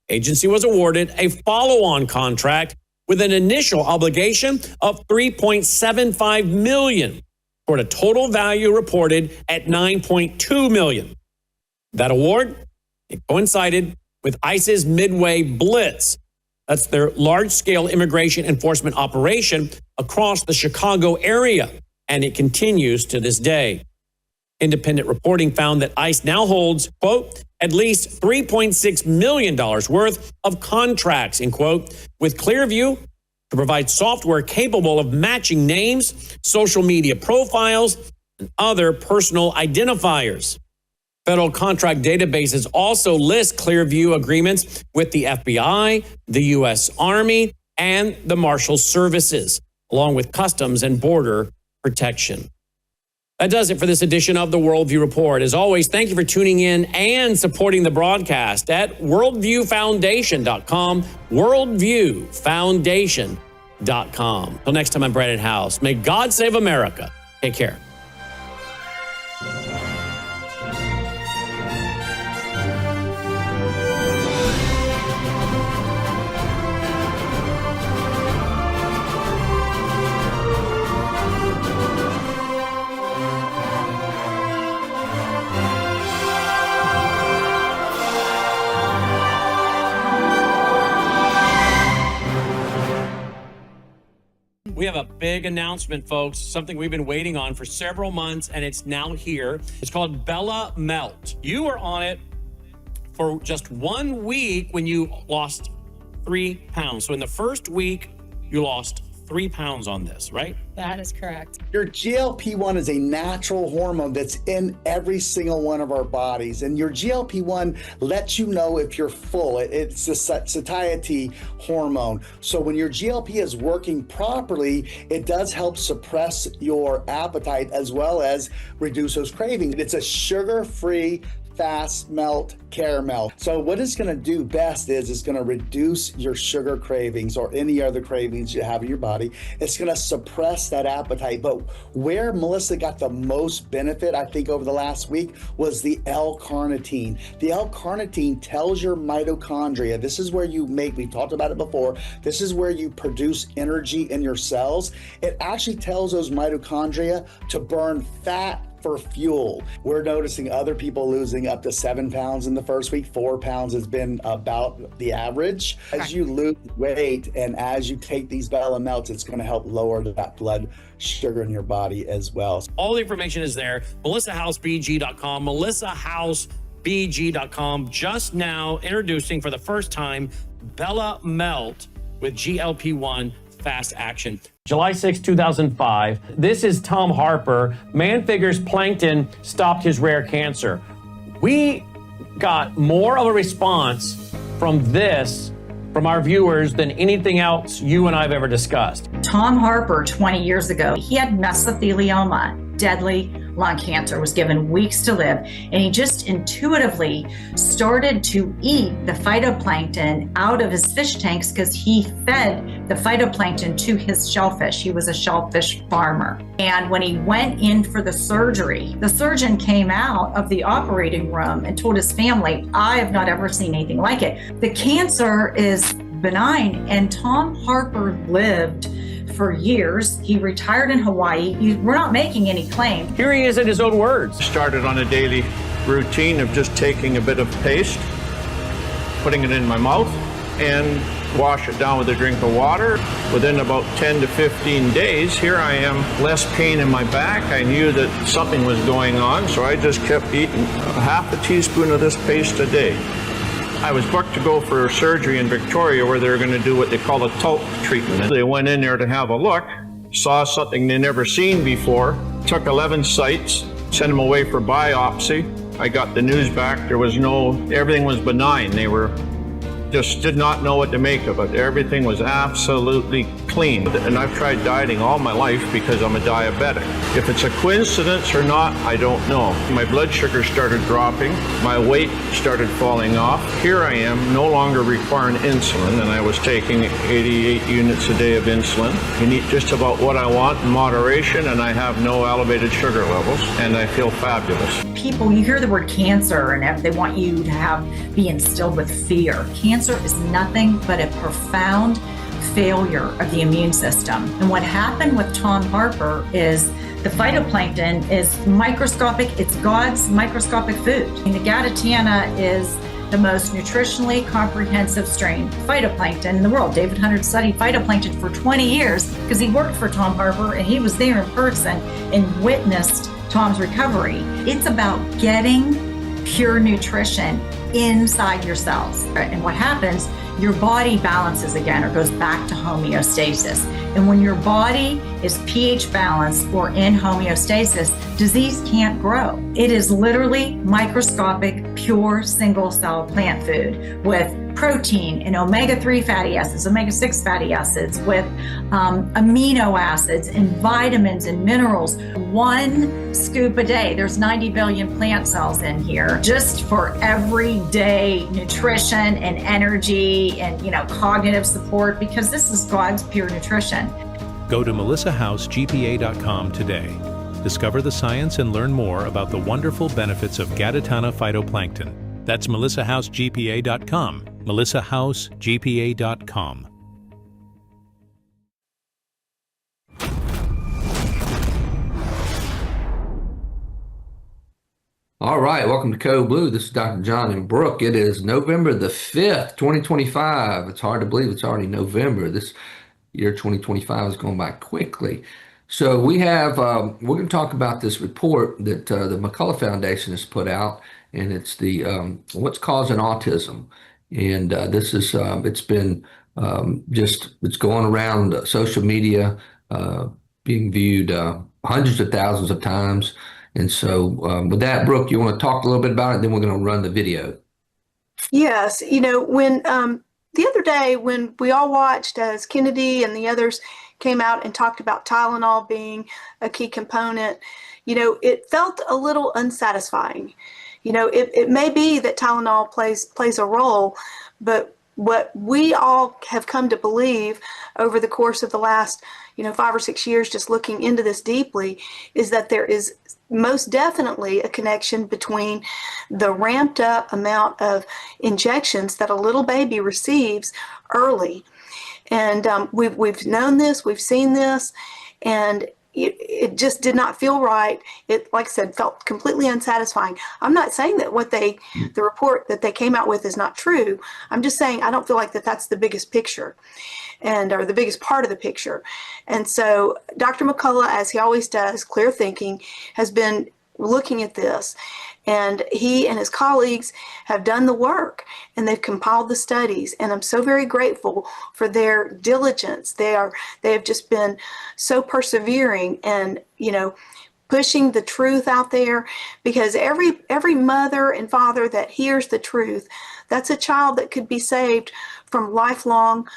agency was awarded a follow-on contract with an initial obligation of $3.75 million toward a total value reported at $9.2 million. That award, it coincided with ICE's Midway Blitz. That's their large-scale immigration enforcement operation across the Chicago area, and it continues to this day. Independent reporting found that ICE now holds, quote, at least $3.6 million worth of contracts, end quote, with Clearview to provide software capable of matching names, social media profiles, and other personal identifiers. Federal contract databases also list Clearview agreements with the FBI, the U.S. Army, and the Marshal Services, along with Customs and Border Protection. That does it for this edition of the Worldview Report. As always, thank you for tuning in and supporting the broadcast at worldviewfoundation.com, worldviewfoundation.com. Till next time, I'm Brandon House. May God save America. Take care. We have a big announcement, folks, something we've been waiting on for several months, and it's now here. It's called Bella Melt. You were on it for just 1 week when you lost 3 pounds. So in the first week, you lost 3 pounds on this, right?
That is correct.
Your GLP-1 is a natural hormone that's in every single one of our bodies. And your GLP-1 lets you know if you're full. It's a satiety hormone. So when your GLP is working properly, it does help suppress your appetite as well as reduce those cravings. It's a sugar-free fast melt caramel. So what it's going to do best is it's going to reduce your sugar cravings or any other cravings you have in your body. It's going to suppress that appetite. But where Melissa got the most benefit, I think, over the last week was the L-carnitine. The L-carnitine tells your mitochondria, this is where you make, we've talked about it before, this is where you produce energy in your cells. It actually tells those mitochondria to burn fat for fuel. We're noticing other people losing up to 7 pounds in the first week. 4 pounds has been about the average. As you lose weight and as you take these Bella Melts, it's going to help lower that blood sugar in your body as well.
All the information is there. MelissaHouseBG.com, MelissaHouseBG.com. Just now introducing for the first time Bella Melt with GLP-1 Fast Action. July 6, 2005. This is Tom Harper. Man figures plankton stopped his rare cancer. We got more of a response from this from our viewers than anything else you and I have ever discussed.
Tom Harper, 20 years ago, he had mesothelioma, deadly lung cancer, was given weeks to live, and he just intuitively started to eat the phytoplankton out of his fish tanks because he fed the phytoplankton to his shellfish. He was a shellfish farmer. And when he went in for the surgery, the surgeon came out of the operating room and told his family, I have not ever seen anything like it. The cancer is benign, and Tom Harper lived for years. He retired in Hawaii. We're not making any claim.
Here he is in his own words.
Started on a daily routine of just taking a bit of paste, putting it in my mouth, and wash it down with a drink of water. Within about 10 to 15 days, here I am, less pain in my back. I knew that something was going on, so I just kept eating half a teaspoon of this paste a day. I was booked to go for surgery in Victoria where they were going to do what they call a talc treatment. They went in there to have a look, saw something they never seen before, took 11 sites, sent them away for biopsy. I got the news back. Everything was benign. They just did not know what to make of it. Everything was absolutely clean. And I've tried dieting all my life because I'm a diabetic. If it's a coincidence or not, I don't know. My blood sugar started dropping. My weight started falling off. Here I am, no longer requiring insulin, and I was taking 88 units a day of insulin. I can eat just about what I want in moderation, and I have no elevated sugar levels, and I feel fabulous.
People, you hear the word cancer and they want you to be instilled with fear. Cancer is nothing but a profound failure of the immune system. And what happened with Tom Harper is the phytoplankton is microscopic. It's God's microscopic food. And the Gadatiana is the most nutritionally comprehensive strain phytoplankton in the world. David Hunter studied phytoplankton for 20 years because he worked for Tom Harper and he was there in person and witnessed Tom's recovery. It's about getting pure nutrition inside your cells. And what happens, your body balances again or goes back to homeostasis. And when your body is pH balanced or in homeostasis, disease can't grow. It is literally microscopic, pure single cell plant food with protein and omega-3 fatty acids, omega-6 fatty acids, with amino acids and vitamins and minerals. 1 scoop a day. There's 90 billion plant cells in here just for everyday nutrition and energy and, cognitive support, because this is God's pure nutrition.
Go to melissahousegpa.com today. Discover the science and learn more about the wonderful benefits of Gadatana phytoplankton. That's melissahousegpa.com. melissahousegpa.com.
All right, welcome to Code Blue. This is Dr. John and Brooke. It is November the 5th, 2025. It's hard to believe it's already November. This year 2025 is going by quickly. So we have, we're going to talk about this report that the McCullough Foundation has put out, and it's the what's causing autism. And this is, it's been it's going around social media, being viewed hundreds of thousands of times. And so with that, Brooke, you want to talk a little bit about it, then we're going to run the video.
Yes. When the other day when we all watched as Kennedy and the others came out and talked about Tylenol being a key component, it felt a little unsatisfying. It may be that Tylenol plays a role, but what we all have come to believe over the course of the last, 5 or 6 years, just looking into this deeply, is that there is most definitely a connection between the ramped up amount of injections that a little baby receives early. And we've known this, we've seen this, and it just did not feel right. It, like I said, felt completely unsatisfying. I'm not saying that the report that they came out with is not true. I'm just saying I don't feel like that's the biggest picture or the biggest part of the picture. And so Dr. McCullough, as he always does, clear thinking, has been looking at this. And he and his colleagues have done the work and they've compiled the studies. And I'm so very grateful for their diligence. They have just been so persevering and, pushing the truth out there, because every mother and father that hears the truth, that's a child that could be saved from lifelong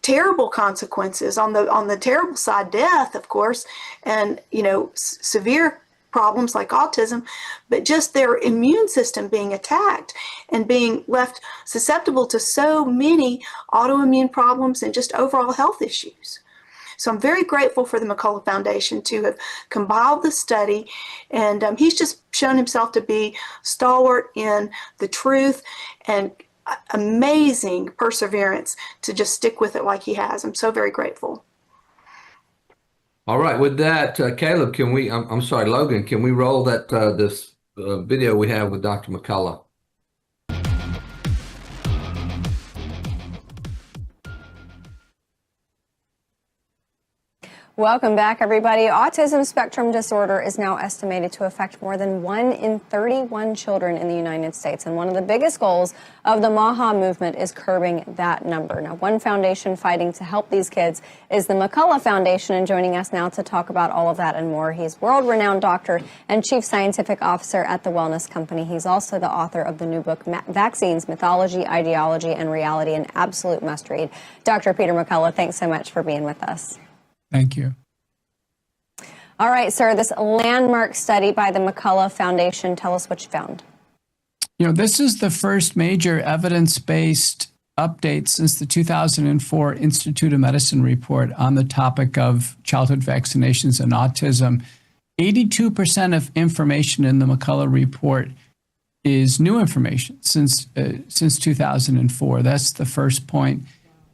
terrible consequences. On the terrible side, death, of course, and severe problems like autism, but just their immune system being attacked and being left susceptible to so many autoimmune problems and just overall health issues. So I'm very grateful for the McCullough Foundation to have compiled the study, and he's just shown himself to be stalwart in the truth and amazing perseverance to just stick with it like he has. I'm so very grateful.
All right, with that, Caleb, I'm sorry, Logan, can we roll that this video we have with Dr. McCullough?
Welcome back, everybody. Autism spectrum disorder is now estimated to affect more than 1 in 31 children in the United States. And one of the biggest goals of the MAHA movement is curbing that number. Now, one foundation fighting to help these kids is the McCullough Foundation. And joining us now to talk about all of that and more, he's world-renowned doctor and chief scientific officer at the Wellness Company. He's also the author of the new book, Vaccines, Mythology, Ideology, and Reality, an absolute must-read. Dr. Peter McCullough, thanks so much for being with us.
Thank you.
All right, sir, this landmark study by the McCullough Foundation, tell us what you found.
You know, this is the first major evidence-based update since the 2004 Institute of Medicine report on the topic of childhood vaccinations and autism. 82% of information in the McCullough report is new information since 2004. That's the first point.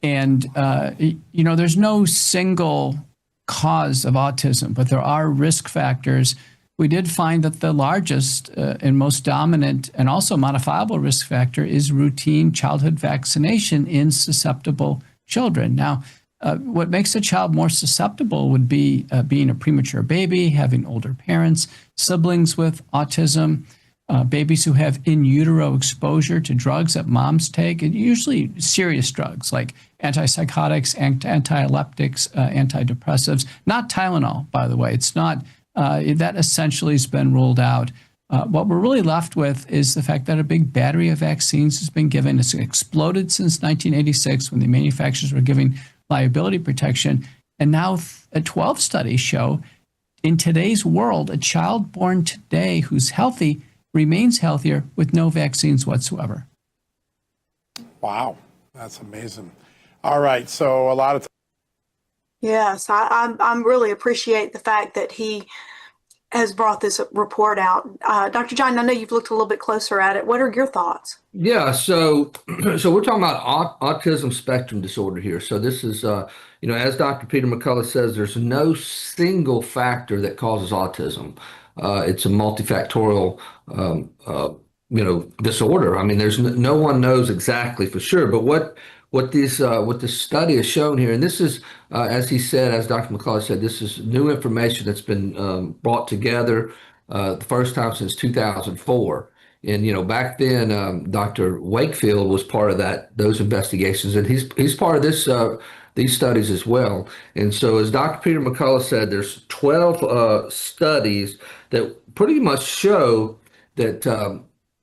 And, you know, there's no single cause of autism, but there are risk factors. We did find that the largest and most dominant and also modifiable risk factor is routine childhood vaccination in susceptible children. Now, what makes a child more susceptible would be being a premature baby, having older parents, siblings with autism, babies who have in utero exposure to drugs that moms take, and usually serious drugs like antipsychotics, anti-epileptics, antidepressives, not Tylenol, by the way. It's not, that essentially has been ruled out. What we're really left with is the fact that a big battery of vaccines has been given. It's exploded since 1986 when the manufacturers were giving liability protection. And now 12 studies show in today's world, a child born today who's healthy remains healthier with no vaccines whatsoever.
Wow, that's amazing. All right, so a lot of
Yes, I'm really appreciate the fact that he has brought this report out. Dr. John, I know you've looked a little bit closer at it. What are your thoughts?
Yeah, so we're talking about autism spectrum disorder here. So this is, you know, as Dr. Peter McCullough says, there's no single factor that causes autism. It's a multifactorial, you know, disorder. I mean, there's no one knows exactly for sure, but what this study has shown here, and this is, as he said, as Dr. McCullough said, this is new information that's been brought together the first time since 2004. And you know, back then, Dr. Wakefield was part of those investigations, and he's part of these studies as well. And so, as Dr. Peter McCullough said, there's 12 studies that pretty much show that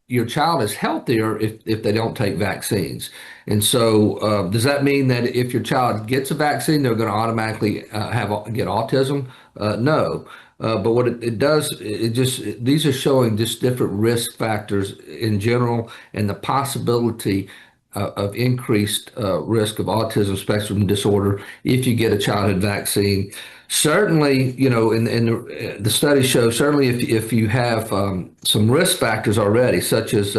your child is healthier if they don't take vaccines. And so, does that mean that if your child gets a vaccine, they're going to automatically get autism? No. But what it does, these are showing just different risk factors in general, and the possibility of increased risk of autism spectrum disorder if you get a childhood vaccine. Certainly, you know, in the study shows, certainly if you have some risk factors already, such as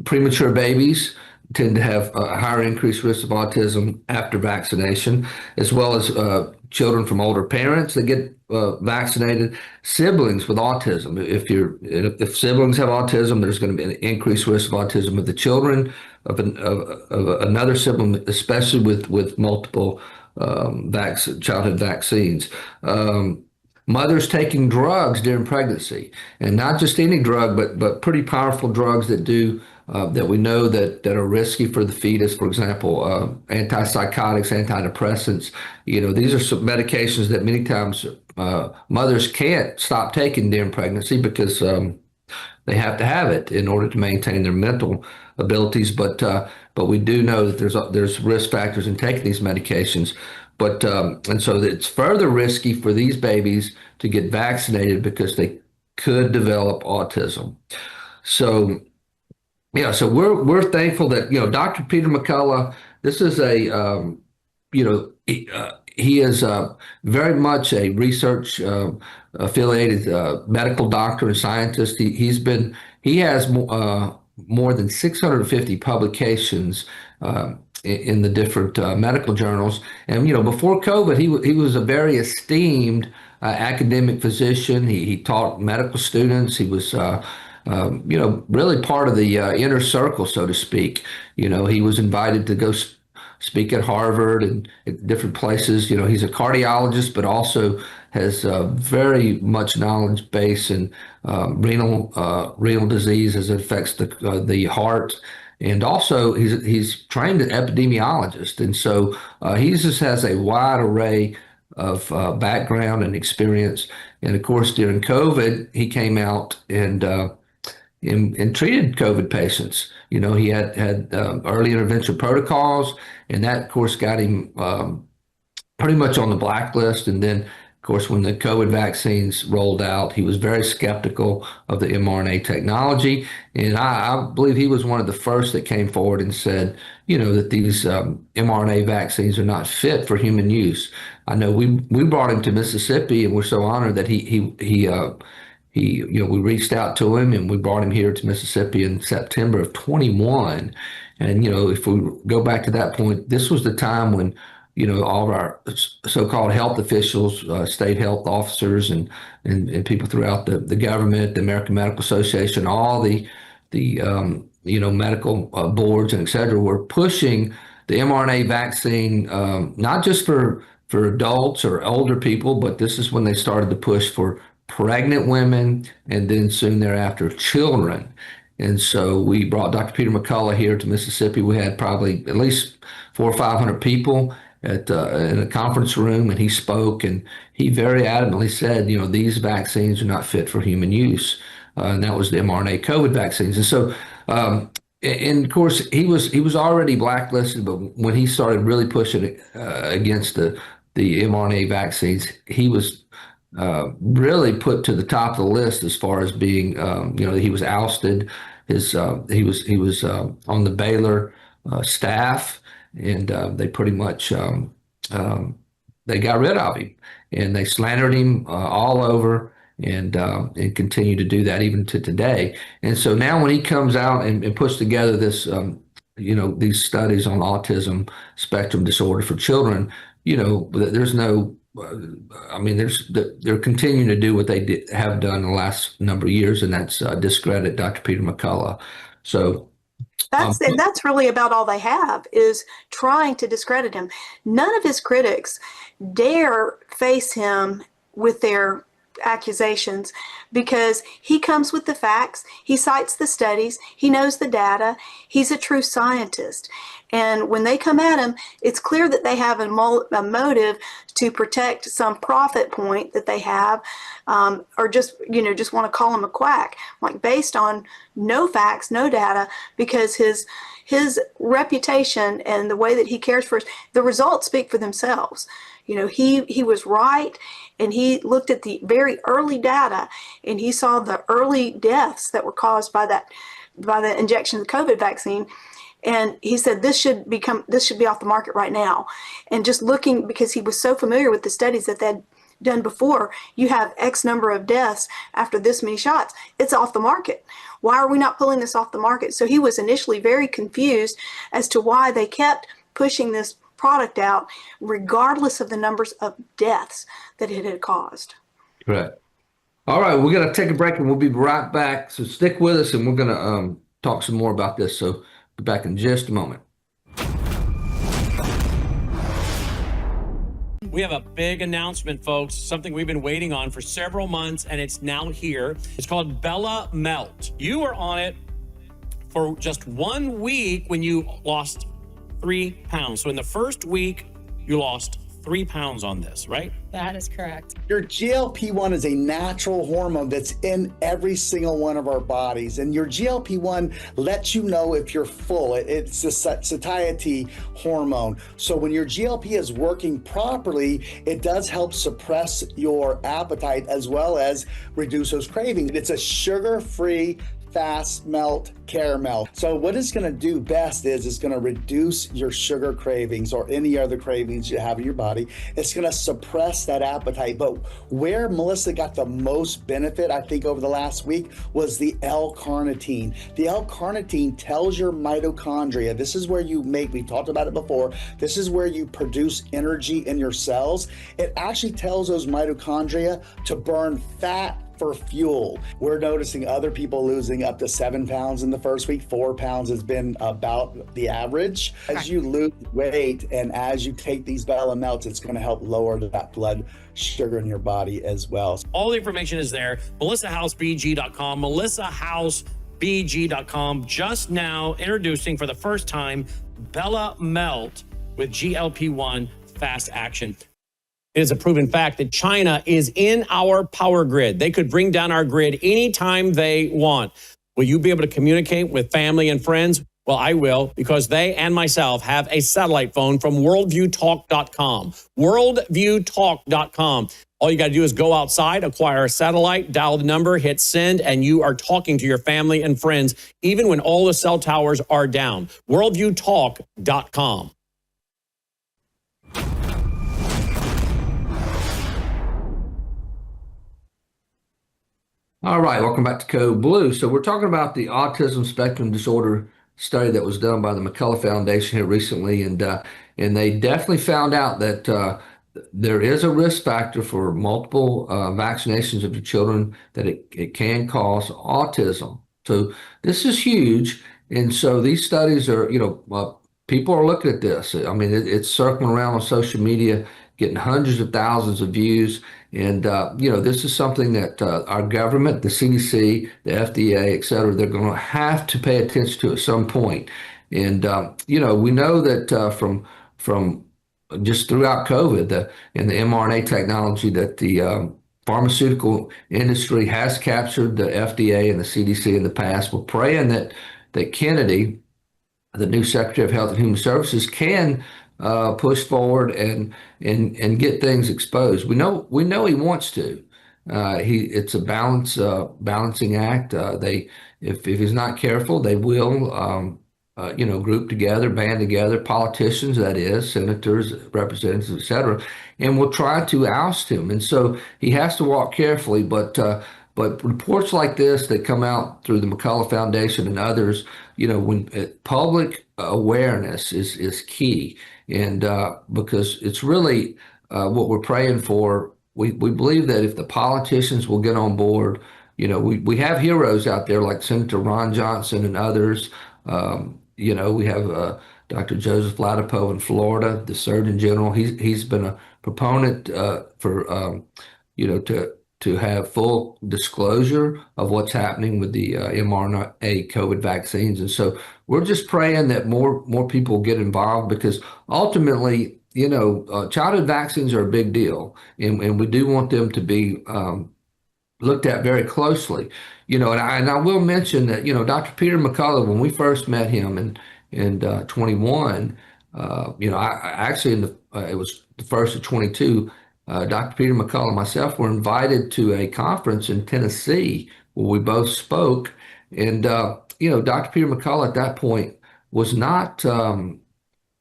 premature babies tend to have a higher increased risk of autism after vaccination, as well as children from older parents that get vaccinated, siblings with autism. If siblings have autism, there's going to be an increased risk of autism of the children of another sibling, especially with multiple childhood vaccines. Mothers taking drugs during pregnancy, and not just any drug, but pretty powerful drugs that we know that are risky for the fetus. For example, antipsychotics, antidepressants. You know, these are some medications that many times mothers can't stop taking during pregnancy because they have to have it in order to maintain their mental abilities. But we do know that there's risk factors in taking these medications. But and so it's further risky for these babies to get vaccinated because they could develop autism. So yeah, so we're thankful that, you know, Dr. Peter McCullough, this is you know, he is very much a research affiliated medical doctor and scientist. He has more than 650 publications in the different medical journals. And, you know, before COVID, he was a very esteemed academic physician. He taught medical students. He was, you know, really part of the inner circle, so to speak. You know, he was invited to go speak at Harvard and at different places. You know, he's a cardiologist, but also has very much knowledge base in renal disease as it affects the heart. And also, he's trained an epidemiologist, and so he just has a wide array of background and experience. And of course, during COVID, he came out and treated COVID patients. You know, he had early intervention protocols, and that, of course, got him pretty much on the blacklist. And then, of course, when the COVID vaccines rolled out, he was very skeptical of the mRNA technology. And I believe he was one of the first that came forward and said, you know, that these mRNA vaccines are not fit for human use. I know we brought him to Mississippi, and we're so honored that he you know, we reached out to him and we brought him here to Mississippi in September of 21. And, you know, if we go back to that point, this was the time when, you know, all of our so-called health officials, state health officers and people throughout the government, the American Medical Association, all the you know, medical boards and et cetera, were pushing the mRNA vaccine, not just for adults or older people, but this is when they started to push for pregnant women and then soon thereafter children. And so we brought Dr. Peter McCullough here to Mississippi. We had probably at least 400 or 500 people in a conference room, and he spoke, and he very adamantly said, you know, these vaccines are not fit for human use. And that was the mRNA COVID vaccines. And so, and of course, he was already blacklisted, but when he started really pushing against the mRNA vaccines, he was really put to the top of the list as far as being, you know, he was ousted. He was on the Baylor staff, and they pretty much they got rid of him, and they slandered him all over, and continue to do that even to today. And so now when he comes out and puts together this, you know, these studies on autism spectrum disorder for children, you know, there's no, I mean, they're continuing to do what they have done in the last number of years, and that's discredit Dr. Peter McCullough. So
that's really about all they have, is trying to discredit him. None of his critics dare face him with their accusations, because he comes with the facts, he cites the studies, he knows the data, he's a true scientist. And when they come at him, it's clear that they have a motive to protect some profit point that they have, or just, you know, just want to call him a quack, like based on no facts, no data, because his reputation and the way that he cares for us, the results speak for themselves. You know, he was right, and he looked at the very early data, and he saw the early deaths that were caused by the injection of the COVID vaccine. And he said, this should be off the market right now. And just looking, because he was so familiar with the studies that they'd done before, you have X number of deaths after this many shots, it's off the market. Why are we not pulling this off the market? So he was initially very confused as to why they kept pushing this product out, regardless of the numbers of deaths that it had caused.
Right. All right, we're going to take a break, and we'll be right back. So stick with us, and we're going to talk some more about this. So be back in just a moment.
We have a big announcement, folks, something we've been waiting on for several months, and it's now here. It's called Bella Melt. You were on it for just 1 week when you lost 3 pounds. So in the first week, you lost 3 pounds on this, right?
That is correct.
Your GLP-1 is a natural hormone that's in every single one of our bodies. And your GLP-1 lets you know if you're full. It's a satiety hormone. So when your GLP is working properly, it does help suppress your appetite as well as reduce those cravings. It's a sugar-free, fast melt caramel. So what it's going to do best is it's going to reduce your sugar cravings or any other cravings you have in your body. It's going to suppress that appetite. But where Melissa got the most benefit, I think, over the last week was the L-carnitine. The L-carnitine tells your mitochondria, this is where you make, we've talked about it before, this is where you produce energy in your cells. It actually tells those mitochondria to burn fat for fuel. We're noticing other people losing up to 7 pounds in the first week. 4 pounds has been about the average. As you lose weight and as you take these Bella Melts, it's going to help lower that blood sugar in your body as well.
All the information is there. MelissaHouseBG.com, MelissaHouseBG.com. Just now introducing for the first time Bella Melt with GLP-1 fast action. It is a proven fact that China is in our power grid. They could bring down our grid anytime they want. Will you be able to communicate with family and friends? Well, I will, because they and myself have a satellite phone from worldviewtalk.com. Worldviewtalk.com. All you got to do is go outside, acquire a satellite, dial the number, hit send, and you are talking to your family and friends, even when all the cell towers are down. Worldviewtalk.com.
All right, welcome back to Code Blue. So we're talking about the autism spectrum disorder study that was done by the McCullough Foundation here recently, and they definitely found out that there is a risk factor for multiple vaccinations of the children, that it can cause autism. So this is huge, and so these studies are, people are looking at this. I mean, it's circling around on social media, getting hundreds of thousands of views. And, this is something that our government, the CDC, the FDA, et cetera, they're going to have to pay attention to at some point. And, we know that from just throughout COVID and the mRNA technology that the pharmaceutical industry has captured the FDA and the CDC in the past. We're praying that Kennedy, the new Secretary of Health and Human Services, can push forward and get things exposed. We know he wants to. It's a balancing act. If he's not careful, they will group together, band together, politicians, that is, senators, representatives, et cetera, and will try to oust him. And so he has to walk carefully. But reports like this that come out through the McCullough Foundation and others, when public awareness is key. And because it's really what we're praying for. We believe that if the politicians will get on board, we have heroes out there like Senator Ron Johnson and others. We have Dr. Joseph Ladapo in Florida, the Surgeon General. He's been a proponent for to have full disclosure of what's happening with the mRNA COVID vaccines. And so we're just praying that more people get involved, because ultimately, childhood vaccines are a big deal, and we do want them to be looked at very closely. And I will mention that, Dr. Peter McCullough, when we first met him in 21, I actually it was the first of 22. Dr. Peter McCullough and myself were invited to a conference in Tennessee where we both spoke. And, Dr. Peter McCullough at that point was not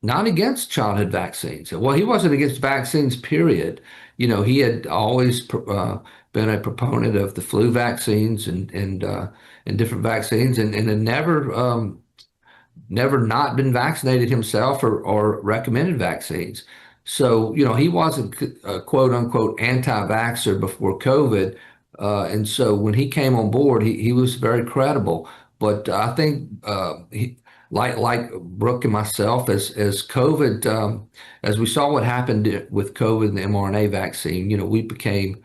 against childhood vaccines. Well, he wasn't against vaccines, period. He had always been a proponent of the flu vaccines and different vaccines, and had never not been vaccinated himself or recommended vaccines. So, he wasn't a quote unquote anti-vaxxer before COVID. And so when he came on board, he was very credible. But I think like Brooke and myself, as COVID, as we saw what happened with COVID and the mRNA vaccine, we became,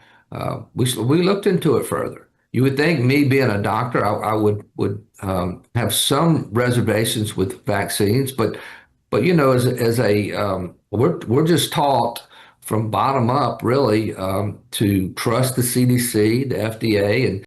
we looked into it further. You would think, me being a doctor, I would have some reservations with vaccines, but we're just taught from bottom up, really, to trust the CDC, the FDA,